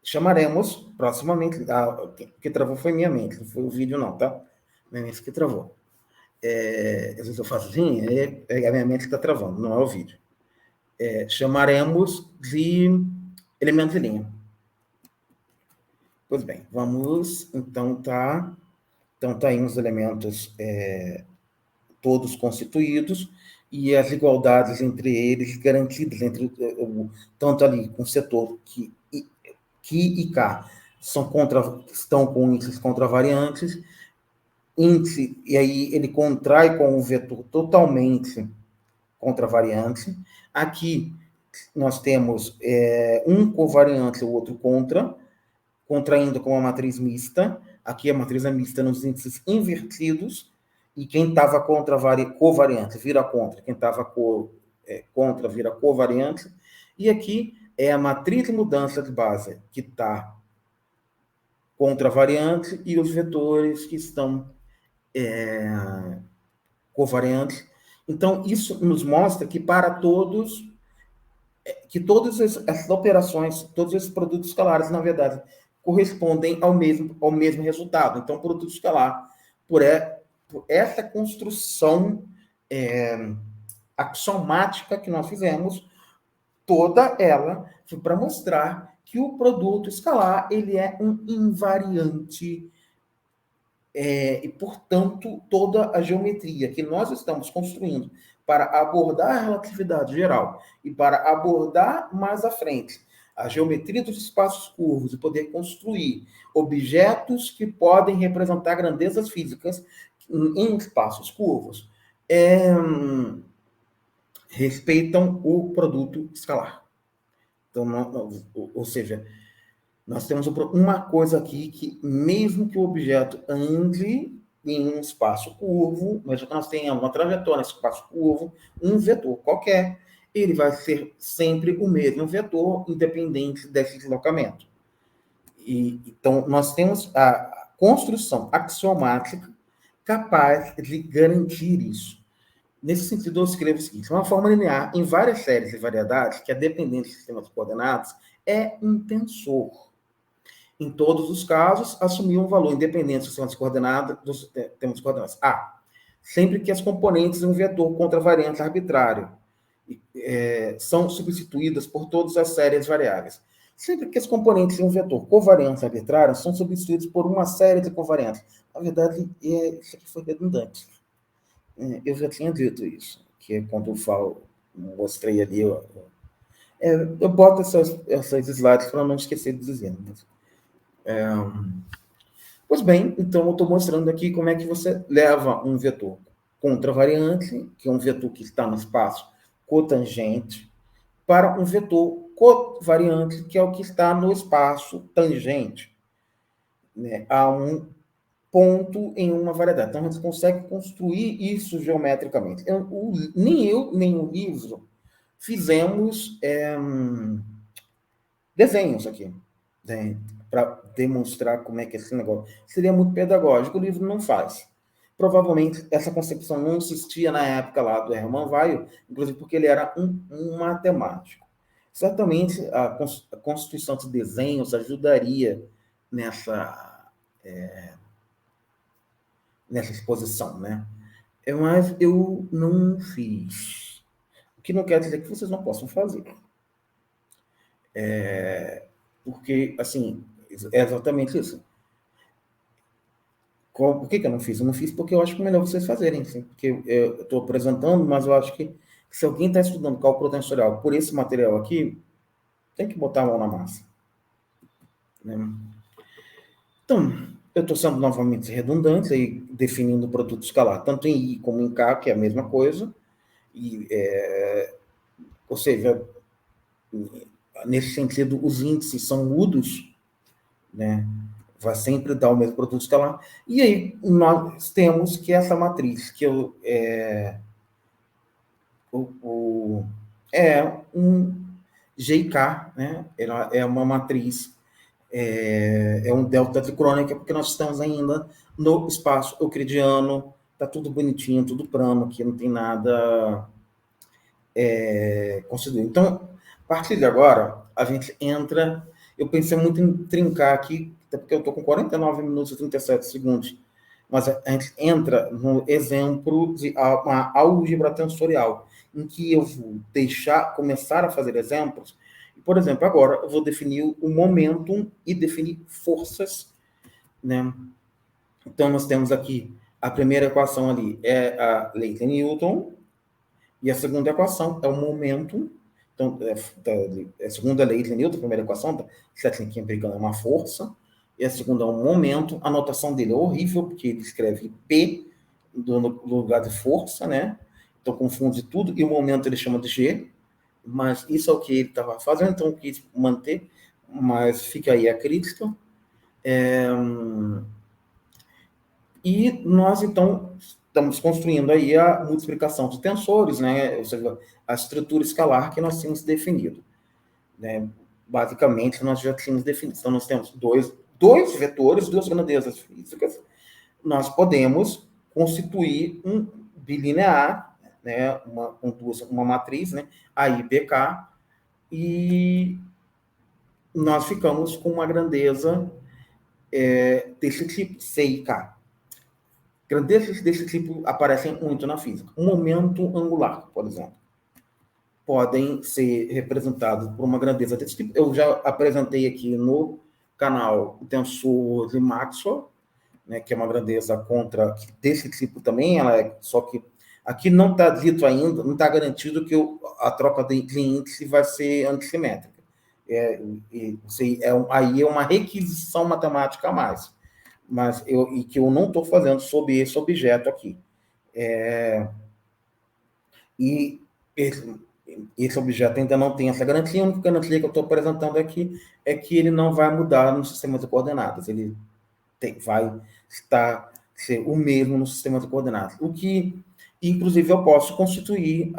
chamaremos proximamente, o que travou foi minha mente, não foi o vídeo não, tá? Minha mente que travou. às vezes eu faço assim, a minha mente está travando, não é o vídeo. Chamaremos de elementos de linha. Pois bem, vamos, então tá aí os elementos todos constituídos e as igualdades entre eles garantidas, tanto ali com o setor Q e K estão com índices contravariantes, índice, e aí ele contrai com o vetor totalmente contravariante. Aqui nós temos um covariante, o outro contraindo com uma matriz mista. Aqui a matriz é mista nos índices invertidos, e quem estava covariante vira contra, quem estava contra vira covariante. E aqui é a matriz de mudança de base que está contravariante e os vetores que estão covariantes. Então, isso nos mostra que para todas essas operações, todos esses produtos escalares, na verdade, correspondem ao mesmo resultado. Então, produto escalar, por essa construção axiomática que nós fizemos, toda ela foi para mostrar que o produto escalar ele é um invariante e, portanto, toda a geometria que nós estamos construindo para abordar a relatividade geral e para abordar mais à frente a geometria dos espaços curvos e poder construir objetos que podem representar grandezas físicas em espaços curvos, respeitam o produto escalar. Então, ou seja, nós temos uma coisa aqui que, mesmo que o objeto ande em um espaço curvo, mesmo que nós tenhamos uma trajetória nesse espaço curvo, um vetor qualquer, ele vai ser sempre o mesmo vetor, independente desse deslocamento. Então, nós temos a construção axiomática capaz de garantir isso. Nesse sentido, eu escrevo o seguinte: uma forma linear em várias séries e variedades, que é dependente do sistema de coordenadas, é um tensor. Em todos os casos, assumir um valor independente do sistema de coordenadas, A, sempre que as componentes de um vetor contravariante arbitrário são substituídas por todas as séries variáveis. Sempre que as componentes de um vetor covariante arbitrário são substituídas por uma série de covariantes. Na verdade, isso aqui foi redundante. Eu já tinha dito isso, que quando eu mostrei ali, eu boto essas slides para não esquecer de dizer. Pois bem, então eu estou mostrando aqui como é que você leva um vetor contravariante, que é um vetor que está no espaço cotangente, para um vetor covariante, que é o que está no espaço tangente, né, a um ponto em uma variedade. Então, a gente consegue construir isso geometricamente. Nem eu, nem o livro fizemos desenhos aqui, né, para demonstrar como é que é esse negócio. Seria muito pedagógico, o livro não faz. Provavelmente, essa concepção não existia na época lá do Hermann Weyl, inclusive porque ele era um matemático. Certamente, a constituição de desenhos ajudaria nessa exposição, né? Mas eu não fiz. O que não quer dizer que vocês não possam fazer. Porque, assim, é exatamente isso. Por que eu não fiz? Eu não fiz porque eu acho melhor vocês fazerem, assim, porque eu estou apresentando, mas eu acho que se alguém está estudando cálculo tensorial por esse material aqui, tem que botar a mão na massa. Né? Então, eu estou sendo novamente redundante, aí, definindo o produto escalar, tanto em I como em K, que é a mesma coisa, ou seja, nesse sentido, os índices são mudos, né? Vai sempre dar o mesmo produto escalar. E aí, nós temos que essa matriz, que é um GK, né? Ela é uma matriz, é um delta de crônica, porque nós estamos ainda no espaço euclidiano, tá tudo bonitinho, tudo plano, aqui não tem nada constituído. Então, a partir de agora, a gente entra. Eu pensei muito em trincar aqui, até porque eu estou com 49 minutos e 37 segundos mas a gente entra no exemplo de uma álgebra tensorial, em que eu vou começar a fazer exemplos. Por exemplo, agora eu vou definir o momentum e definir forças, né? Então, nós temos aqui a primeira equação ali é a lei de Newton, e a segunda equação é o momentum. Então, a segunda lei de Newton, a primeira equação, está aqui implicando uma força, e a segunda é um momento. A notação dele é horrível, porque ele escreve P no lugar de força, né? Então, confunde tudo, e o momento ele chama de G, mas isso é o que ele estava fazendo, então eu quis manter, mas fica aí a crítica. E nós, então, estamos construindo aí a multiplicação de tensores, né? Ou seja, a estrutura escalar que nós tínhamos definido, né? Basicamente, nós já tínhamos definido. Então, nós temos dois vetores, duas grandezas físicas. Nós podemos constituir um bilinear, né? Uma matriz, né? A e BK, e nós ficamos com uma grandeza desse tipo, C e K. Grandezas desse tipo aparecem muito na física. Um momento angular, por exemplo, podem ser representados por uma grandeza desse tipo. Eu já apresentei aqui no canal o tensor de Maxwell, né, que é uma grandeza desse tipo também, só que aqui não está dito ainda, não está garantido que a troca de índice vai ser antissimétrica. Aí é uma requisição matemática a mais, que eu não estou fazendo sobre esse objeto aqui. E esse objeto ainda não tem essa garantia. A única garantia que eu estou apresentando aqui é que ele não vai mudar no sistema de coordenadas. Ele vai ser o mesmo no sistema de coordenadas. O que, inclusive, eu posso constituir,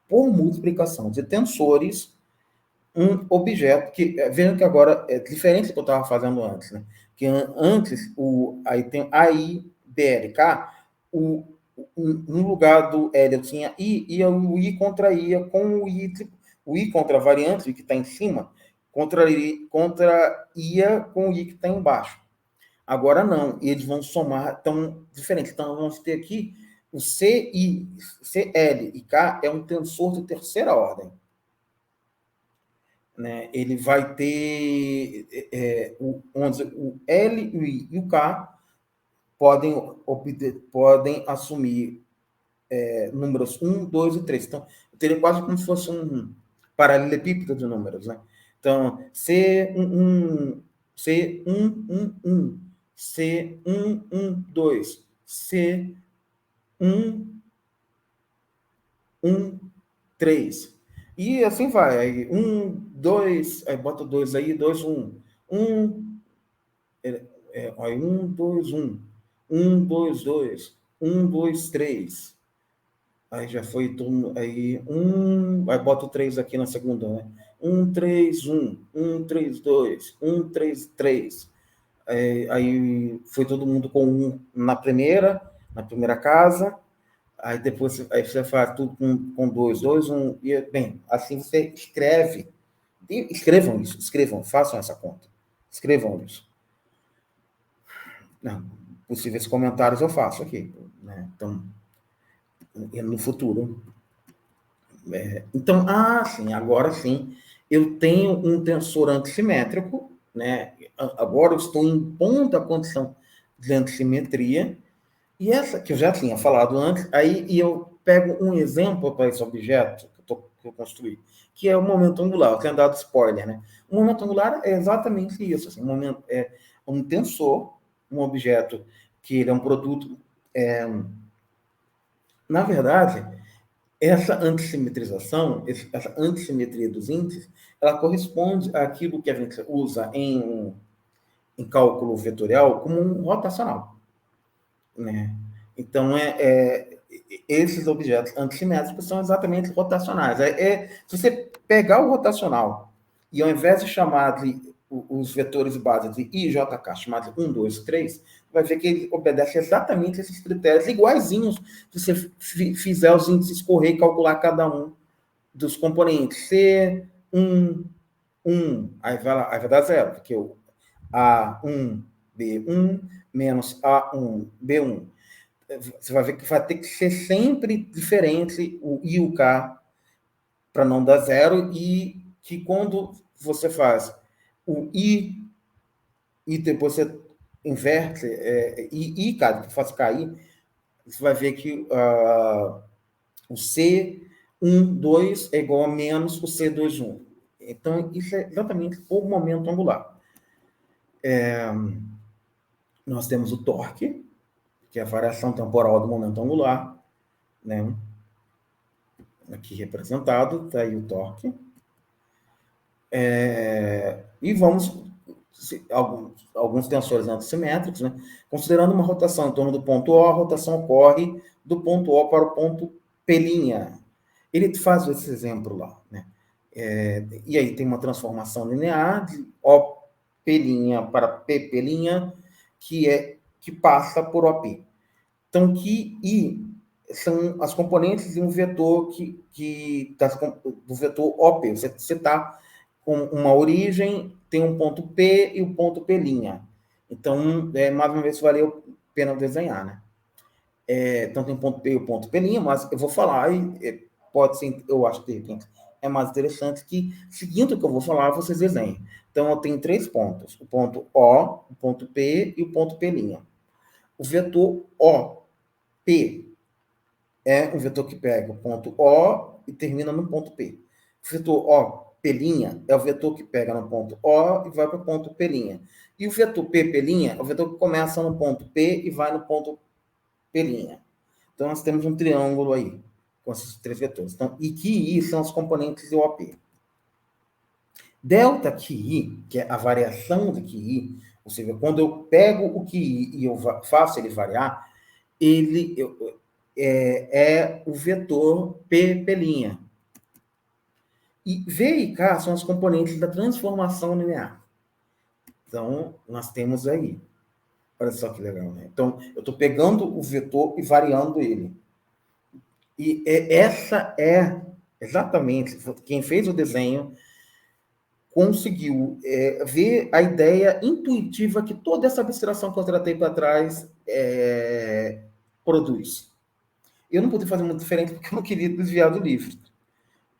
por multiplicação de tensores, um objeto que, vendo que agora é diferente do que eu estava fazendo antes, né? Que antes, aí tem AI, BLK, no lugar do L eu tinha I, e o I contraía com o I contra a variante que está em cima, contraía com o I que está embaixo. Agora não, eles vão somar, tão diferente. Então, vamos ter aqui o CL e K é um tensor de terceira ordem. Né? Ele vai ter o L, o I e o K podem assumir números 1, 2 e 3. Então, teria quase como se fosse um paralelepípedo de números. Né? Então, C11, C111, C112, C113. E assim vai. Aí, 1, 2, aí bota 2 aí, 2, 1. 1, 2, 1. 1, 2, 2. 1, 2, 3. Aí já foi tudo. Aí, aí bota o 3 aqui na segunda, né? 1, 3, 1. 1, 3, 2. 1, 3, 3. Aí foi todo mundo com 1 na primeira casa. Aí depois você faz tudo com 2, 2, 1. E, bem, assim você escreve. Escrevam isso, façam essa conta. Escrevam isso. Não, possíveis comentários eu faço aqui. Né? Então, no futuro. Então, sim, agora sim, eu tenho um tensor antissimétrico, né? Agora eu estou impondo a condição de antissimetria, e essa que eu já tinha falado antes, aí eu pego um exemplo para esse objeto que eu construí, que é o momento angular. Eu tenho dado spoiler, né? O momento angular é exatamente isso. Assim, é um tensor, um objeto que ele é um produto. Na verdade, essa antissimetrização, essa antissimetria dos índices, ela corresponde àquilo que a gente usa em cálculo vetorial como um rotacional. Né? Então, esses objetos antissimétricos são exatamente rotacionais. Se você pegar o rotacional e, ao invés de chamar os vetores base de I e JK, chamar de 1, 2, 3, vai ver que ele obedece exatamente esses critérios, iguaizinhos se você fizer os índices correr e calcular cada um dos componentes. C1, 1, aí vai dar 0, porque o A1 B1 menos A1, B1. Você vai ver que vai ter que ser sempre diferente o I e o K para não dar zero, e que quando você faz o I e depois você inverte, I, K, faz cair, você vai ver que o C12 é igual a menos o C21. Então, isso é exatamente o momento angular. Nós temos o torque, que é a variação temporal do momento angular, né? Aqui representado, está aí o torque. E vamos, alguns tensores antissimétricos, né? Considerando uma rotação em torno do ponto O, a rotação ocorre do ponto O para o ponto P'. Ele faz esse exemplo lá, né? E aí tem uma transformação linear de OP' para PP', que passa por OP. Então, que I são as componentes de um vetor do vetor OP. Você está com uma origem, tem um ponto P e o ponto P'. Então, mais uma vez, valeu a pena desenhar, né? Então, tem o ponto P e o ponto P', mas eu vou falar, e pode ser, eu acho que de repente é mais interessante que, seguindo o que eu vou falar, vocês desenhem. Então, eu tenho 3 pontos: o ponto O, o ponto P e o ponto P'. O vetor OP é um vetor que pega o ponto O e termina no ponto P. O vetor OP' é o vetor que pega no ponto O e vai para o ponto P'. E o vetor PP' é o vetor que começa no ponto P e vai no ponto P'. Então, nós temos um triângulo aí, com esses 3 vetores. Então, e QI são os componentes do OP. Delta QI, que é a variação do QI, ou seja, quando eu pego o QI e eu faço ele variar, ele é o vetor P'. E V e K são os componentes da transformação linear. Então, nós temos aí. Olha só que legal, né? Então, eu estou pegando o vetor e variando ele. E essa é exatamente, quem fez o desenho conseguiu ver a ideia intuitiva que toda essa abstração que eu tratei para trás produz. Eu não pude fazer muito diferente porque eu não queria desviar do livro.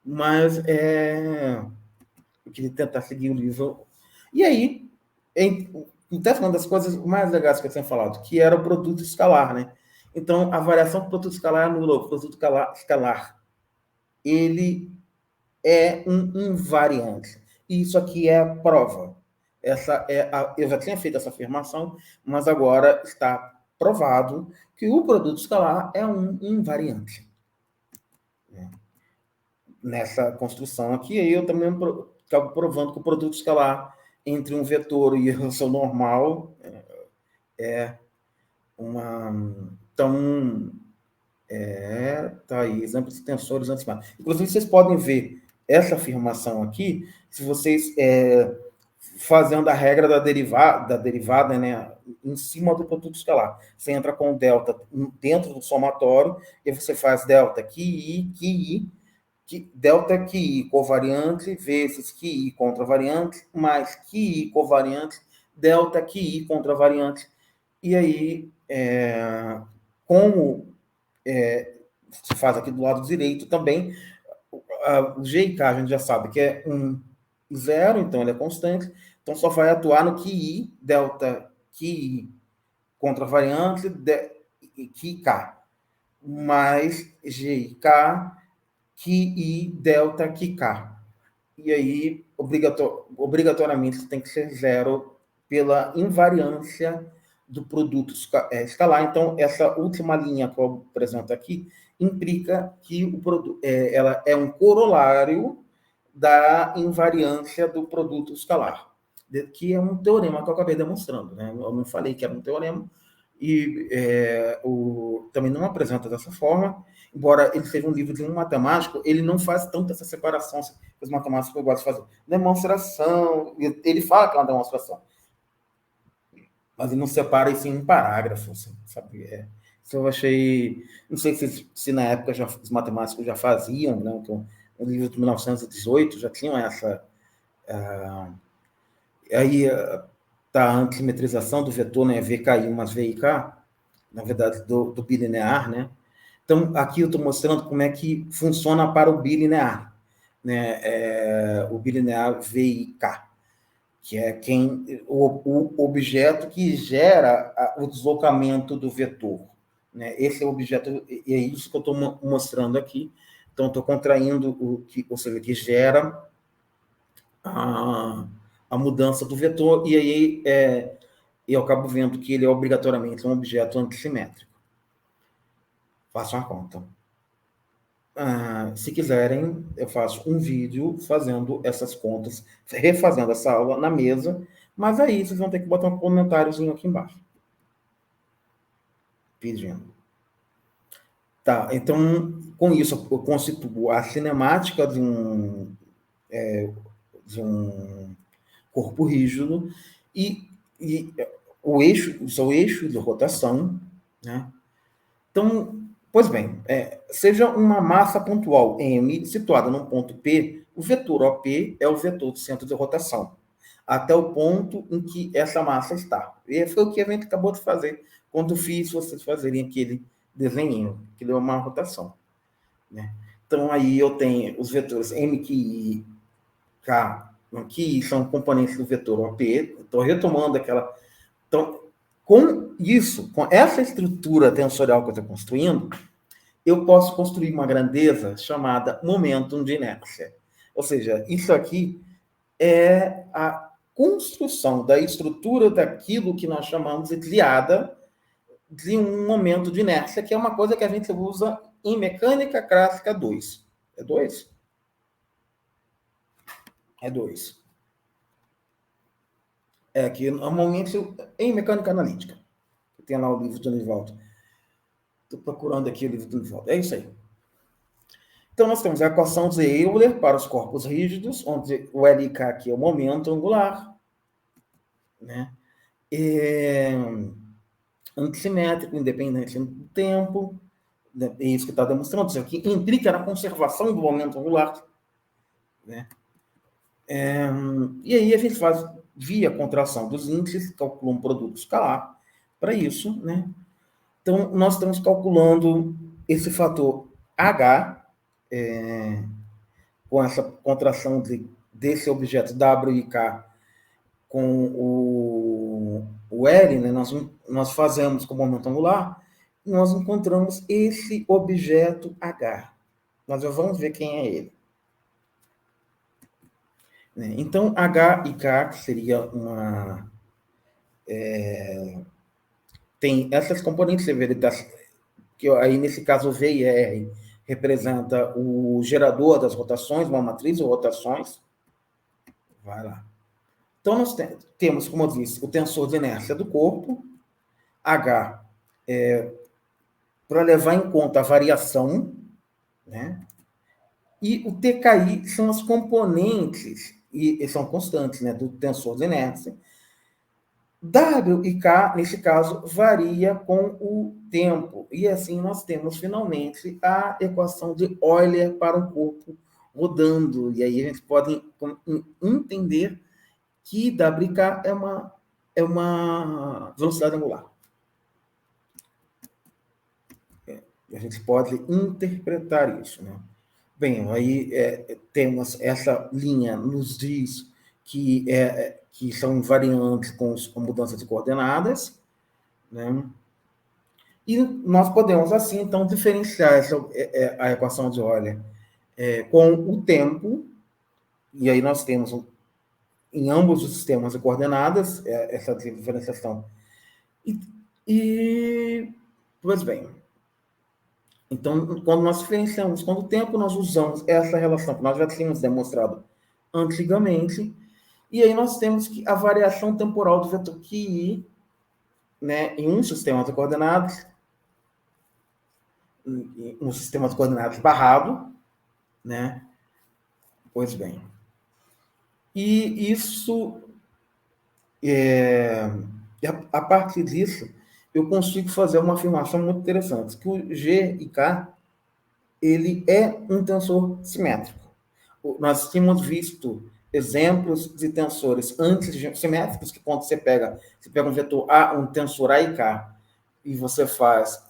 Mas eu queria tentar seguir o livro. E aí, então, uma das coisas mais legais que eu tinha falado, que era o produto escalar, né? Então, a variação do produto escalar anula o produto escalar. Ele é um invariante. E isso aqui é a prova. Eu já tinha feito essa afirmação, mas agora está provado que o produto escalar é um invariante. Nessa construção aqui, eu também acabo provando que o produto escalar entre um vetor e o seu normal é uma... Então, tá aí, exemplos de tensores antissimétricos. Inclusive, vocês podem ver essa afirmação aqui, se vocês fazendo a regra da derivada, né, em cima do produto escalar. Você entra com delta dentro do somatório, e você faz delta QI, delta QI covariante vezes QI contravariante, mais QI covariante, delta QI contravariante. E aí, como se faz aqui do lado direito também, o G e K a gente já sabe que é 1 e 0, então ele é constante, então só vai atuar no QI, delta QI contravariante, QI K, mais G e K, QI delta QK. E aí, obrigatoriamente, tem que ser 0 pela invariância do produto escalar. Então, essa última linha que eu apresento aqui implica que o produto, ela é um corolário da invariância do produto escalar, que é um teorema que eu acabei demonstrando, né? Eu não falei que era um teorema, e também não apresenta dessa forma, embora ele seja um livro de um matemático, ele não faz tanto essa separação que os matemáticos gostam de fazer. Demonstração, ele fala que é uma demonstração, mas ele não separa isso em um parágrafo, assim, sabe? Isso eu achei... Não sei se na época os matemáticos já faziam, né? Então, o livro de 1918 já tinham essa... aí tá, a antissimetrização do vetor, né, VKI mais VIK, na verdade, do bilinear, né? Então, aqui eu estou mostrando como é que funciona para o bilinear, né? O bilinear VIK, que é o objeto que gera o deslocamento do vetor, né? Esse é o objeto, e é isso que eu estou mostrando aqui. Então, estou contraindo ou seja, que gera a mudança do vetor, e aí eu acabo vendo que ele é obrigatoriamente um objeto antissimétrico. Faço uma conta. Se quiserem, eu faço um vídeo fazendo essas contas, refazendo essa aula na mesa, mas aí vocês vão ter que botar um comentáriozinho aqui embaixo. Pedindo. Tá, então, com isso, eu constituo a cinemática de um corpo rígido e o seu eixo de rotação, né? Então, pois bem, seja uma massa pontual M situada num ponto P, o vetor OP é o vetor do centro de rotação, até o ponto em que essa massa está. E foi o que a gente acabou de fazer quando fiz vocês fazerem aquele desenho, que deu uma rotação, né? Então, aí eu tenho os vetores M, Q, I, K, que são componentes do vetor OP. Estou retomando aquela... Então, com isso, com essa estrutura tensorial que eu estou construindo, eu posso construir uma grandeza chamada momentum de inércia. Ou seja, isso aqui é a construção da estrutura daquilo que nós chamamos de triada de um momento de inércia, que é uma coisa que a gente usa em mecânica clássica 2. É 2? É 2. É que normalmente em mecânica analítica. Tem lá o livro do Nivaldo. Estou procurando aqui o livro do Nivaldo. É isso aí. Então, nós temos a equação de Euler para os corpos rígidos, onde o LK aqui é o momento angular, né? Antissimétrico, independente do tempo, né? É isso que está demonstrando. Isso aqui implica na conservação do momento angular, né? E aí a gente faz, via contração dos índices, calcula um produto escalar para isso, né? Então, nós estamos calculando esse fator H, com essa contração desse objeto W e K com o L, né? Nós fazemos com o momento angular, e nós encontramos esse objeto H. Nós já vamos ver quem é ele. Então, H e K, que seria uma... tem essas componentes severitas, que aí nesse caso V e R representa o gerador das rotações, uma matriz de rotações. Vai lá. Então, nós temos, como eu disse, o tensor de inércia do corpo, H, para levar em conta a variação, né? E o TKI são as componentes, e são constantes, né, do tensor de inércia. W e K, nesse caso, varia com o tempo. E assim nós temos, finalmente, a equação de Euler para um corpo rodando. E aí a gente pode entender que WK é uma velocidade angular. A gente pode interpretar isso, né? Bem, aí temos essa linha, nos diz que são invariantes com mudança de coordenadas, né? E nós podemos, assim, então, diferenciar a equação de Euler com o tempo, e aí nós temos em ambos os sistemas de coordenadas essa diferenciação. Pois bem, então, quando nós diferenciamos com o tempo, nós usamos essa relação que nós já tínhamos demonstrado antigamente, e aí nós temos que a variação temporal do vetor QI, né, em um sistema de coordenadas, um sistema de coordenadas barrado, né? Pois bem. E isso, a partir disso, eu consigo fazer uma afirmação muito interessante, que o G e K, ele é um tensor simétrico. Nós tínhamos visto exemplos de tensores antissimétricos, que quando você pega um vetor A, um tensor A e K, e você faz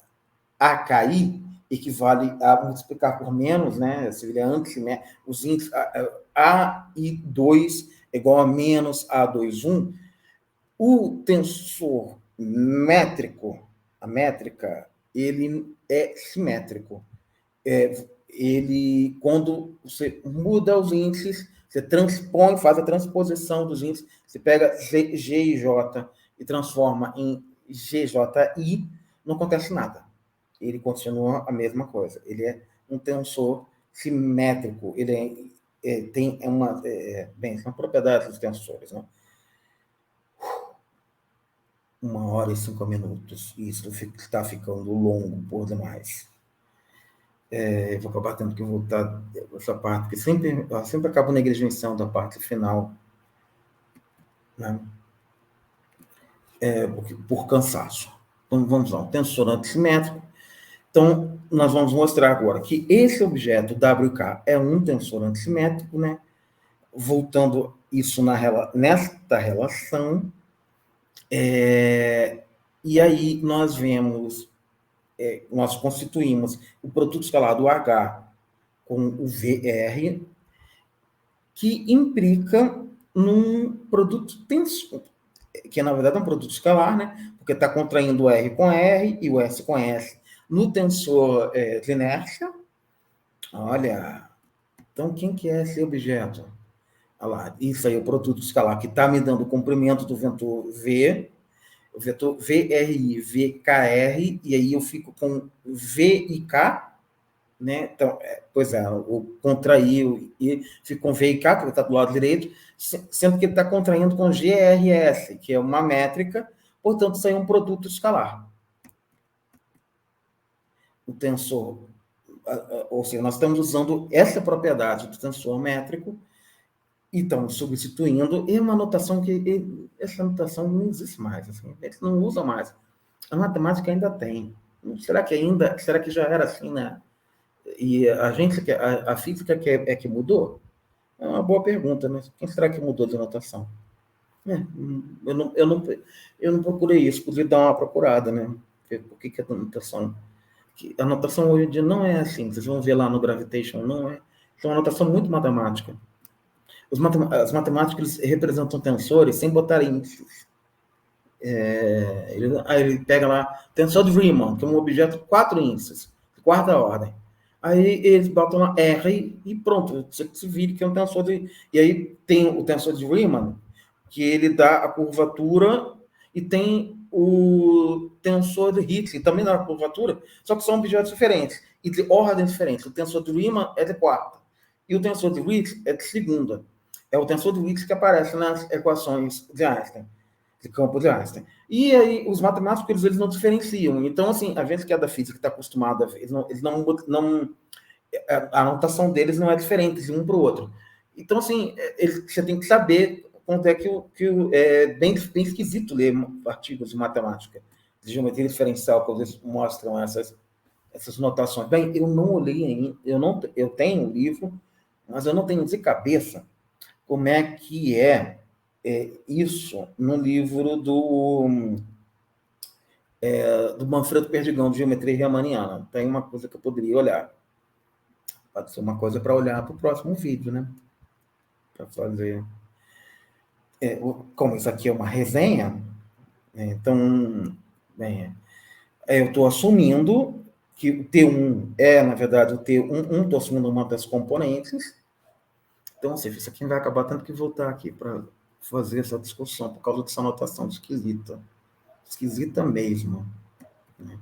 AKI, equivale a multiplicar por menos, né? Se ele é antissimétrico, os índices AI2 é igual a menos A21, o tensor métrico, a métrica, ele é simétrico. Ele, quando você muda os índices, você transpõe, faz a transposição dos índices, você pega G e J e transforma em GJI, não acontece nada. Ele continua a mesma coisa. Ele é um tensor simétrico. Ele tem uma... bem, são propriedades dos tensores, né? 1h05. Isso está ficando longo por demais. Vou acabar tendo que voltar essa parte, porque sempre acabo negligenciando a parte final, né? Por cansaço. Então, vamos lá, um tensor antissimétrico. Então, nós vamos mostrar agora que esse objeto WK é um tensor antissimétrico, né? Voltando isso nesta relação, e aí nós vemos, nós constituímos o produto escalar do H com o VR, que implica num produto tensor, que na verdade é um produto escalar, né? Porque está contraindo o R com R e o S com S no tensor de inércia. Olha, então quem que é esse objeto? Olha lá, isso aí é o produto escalar que está me dando o comprimento do vetor V, o vetor VRI, VKR, e aí eu fico com V e K, né? Então, pois é, o contraiu e fica com V e K, que está do lado direito, sendo que ele está contraindo com GRS, que é uma métrica, portanto, isso aí é um produto escalar. O tensor, ou seja, nós estamos usando essa propriedade do tensor métrico e estamos substituindo, e uma notação que essa notação não existe mais, assim, eles não usam mais. A matemática ainda tem. Será que já era assim, né? E a física que mudou? É uma boa pergunta, né? Quem será que mudou de notação? Eu não procurei isso, podia dar uma procurada, né? Por que a notação... A notação hoje em dia não é assim, vocês vão ver lá no Gravitation, não é? É uma notação muito matemática. As matemáticas representam tensores sem botar índices. Ele pega lá, tensor de Riemann, que é um objeto de 4 índices, de quarta ordem. Aí eles botam lá R e pronto, você se vira que é um tensor de... E aí tem o tensor de Riemann, que ele dá a curvatura, e tem o tensor de Higgs, também dá a curvatura, só que são objetos diferentes, e de ordens diferentes. O tensor de Riemann é de quarta, e o tensor de Higgs é de segunda. É o tensor de Higgs que aparece nas equações de Einstein, de campo de Einstein. E aí, os matemáticos, eles não diferenciam. Então, assim, a gente que é da física está acostumado a ver, eles não a notação deles não é diferente de um para o outro. Então, assim, você tem que saber quanto é que é bem esquisito ler artigos de matemática, de geometria diferencial, quando eles mostram essas notações. Bem, eu não olhei ainda, eu tenho o livro, mas eu não tenho de cabeça como é que isso no livro do Manfredo Perdigão, de Geometria Riemanniana. Tem uma coisa que eu poderia olhar. Pode ser uma coisa para olhar para o próximo vídeo, né? Para fazer... como isso aqui é uma resenha, então, bem, eu estou assumindo que o T1 na verdade, o T1, estou assumindo uma das componentes. Então, assim, isso aqui vai acabar tendo que voltar aqui para fazer essa discussão, por causa dessa notação esquisita. Esquisita mesmo. Né?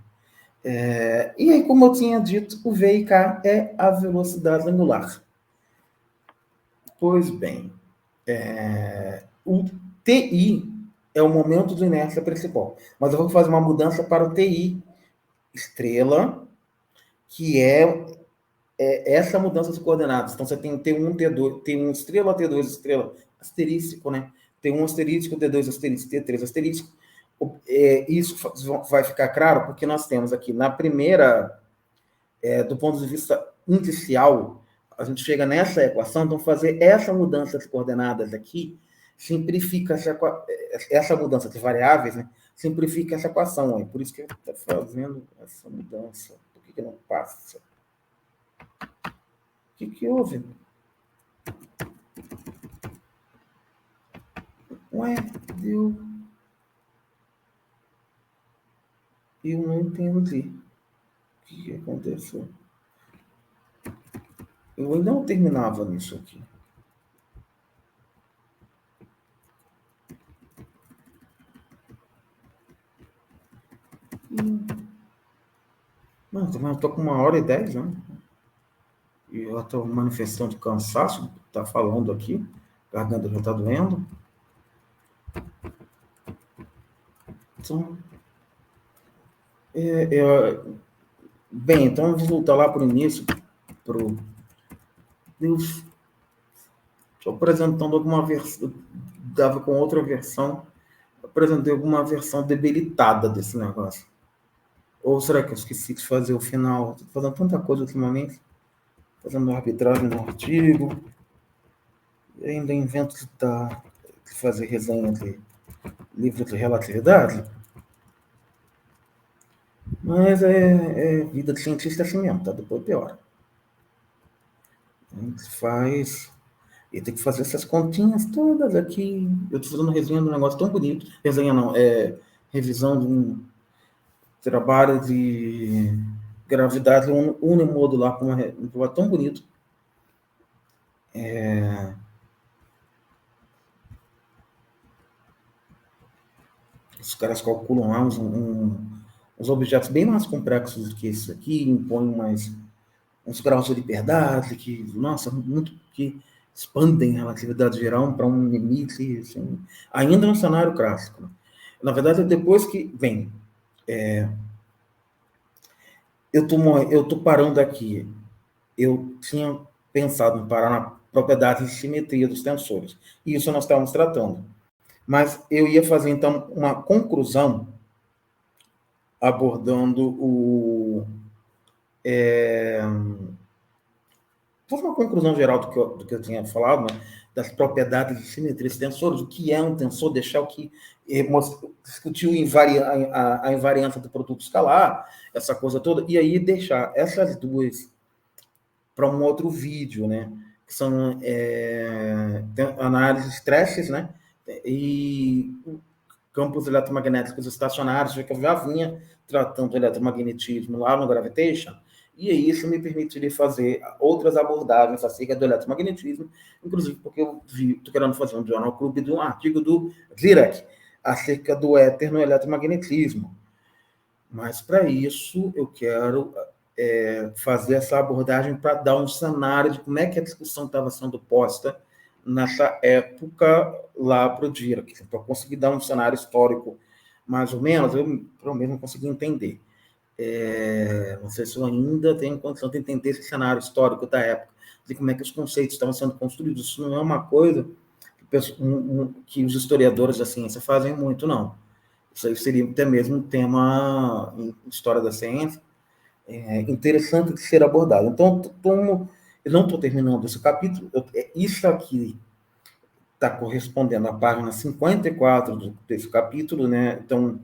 E aí, como eu tinha dito, o V e K é a velocidade angular. Pois bem, o TI é o momento de inércia principal. Mas eu vou fazer uma mudança para o TI estrela, que é essa mudança de coordenadas. Então, você tem o T1, T2, T1 estrela, T2 estrela, asterístico, né? T1 asterístico, T2 asterístico, T3 asterístico. Isso vai ficar claro porque nós temos aqui, na primeira, do ponto de vista indicial, a gente chega nessa equação, então fazer essa mudança de coordenadas aqui simplifica essa mudança de variáveis, né? Simplifica essa equação aí. Por isso que eu estou fazendo essa mudança. Por que não passa? O que houve? Ué, deu. Eu não entendi o que aconteceu. Eu ainda não terminava nisso aqui. Não, eu estou com 1h10, né? E eu estou manifestando cansaço, está falando aqui, a garganta já está doendo. Então, bem, então vamos voltar lá para o início, Deus, estou apresentando alguma versão, dava com outra versão, apresentei alguma versão debilitada desse negócio. Ou será que eu esqueci de fazer o final? Estou fazendo tanta coisa ultimamente, fazendo arbitragem no artigo, e ainda invento de fazer resenha de livro de relatividade. Mas vida de cientista assim mesmo, tá? Depois pior. A gente faz. E tem que fazer essas continhas todas aqui. Eu estou fazendo resenha de um negócio tão bonito. Resenha não, revisão de um trabalho de gravidade unimodular com um trabalho tão bonito. Os caras calculam lá uns objetos bem mais complexos do que esse aqui, impõem uns graus de liberdade que, nossa, muito que expandem a relatividade geral para um limite, assim, ainda no cenário clássico. Né? Na verdade, depois que, bem, eu tô parando aqui. Eu tinha pensado em parar na propriedade de simetria dos tensores. E isso nós estávamos tratando. Mas eu ia fazer, então, uma conclusão abordando fazer uma conclusão geral do que eu tinha falado, né? Das propriedades de simetria dos tensores, o que é um tensor, deixar o que discutiu a invariância do produto escalar, essa coisa toda, e aí deixar essas duas para um outro vídeo, né? Que são análises stresses, né? E campos eletromagnéticos estacionários, que eu já vinha tratando do eletromagnetismo lá no Gravitation, e aí isso me permitiria fazer outras abordagens acerca do eletromagnetismo, inclusive porque eu estou querendo fazer um jornal clube de um artigo do Dirac acerca do éter no eletromagnetismo. Mas para isso eu quero fazer essa abordagem para dar um cenário de como é que a discussão estava sendo posta nessa época lá para o Dirac, para conseguir dar um cenário histórico mais ou menos, eu pelo menos consegui entender. Não sei se eu ainda tenho condição de entender esse cenário histórico da época, de como é que os conceitos estavam sendo construídos. Isso não é uma coisa que os historiadores da ciência fazem muito, não. Isso aí seria até mesmo um tema em história da ciência interessante de ser abordado. Então, eu não estou terminando esse capítulo, isso aqui está correspondendo à página 54 desse capítulo, né? Então,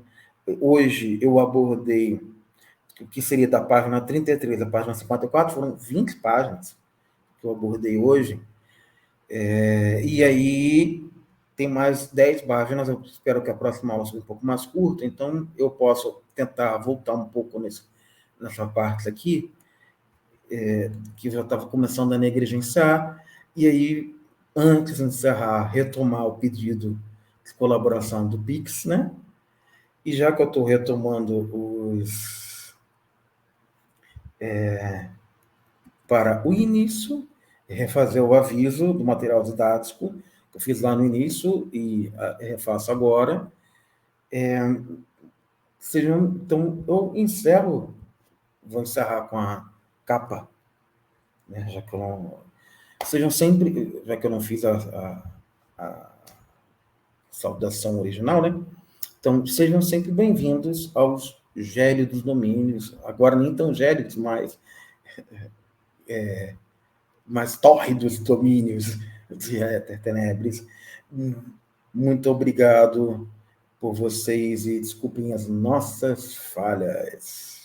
hoje eu abordei o que seria da página 33 à página 54, foram 20 páginas que eu abordei hoje, e aí tem mais 10 páginas, eu espero que a próxima aula seja um pouco mais curta, então eu posso tentar voltar um pouco nessa parte aqui, que eu já estava começando a negligenciar, e aí, antes de encerrar, retomar o pedido de colaboração do Pix, né? E já que eu estou retomando para o início, refazer o aviso do material didático, que eu fiz lá no início e refaço agora. Então, eu encerro, vou encerrar com a capa, né, já que eu não... Sejam sempre, já que eu não fiz a saudação original, né? Então, sejam sempre bem-vindos aos gélidos domínios, agora nem tão gélidos, mas mais tórridos domínios de Éter Tenebris. Muito obrigado por vocês e desculpem as nossas falhas.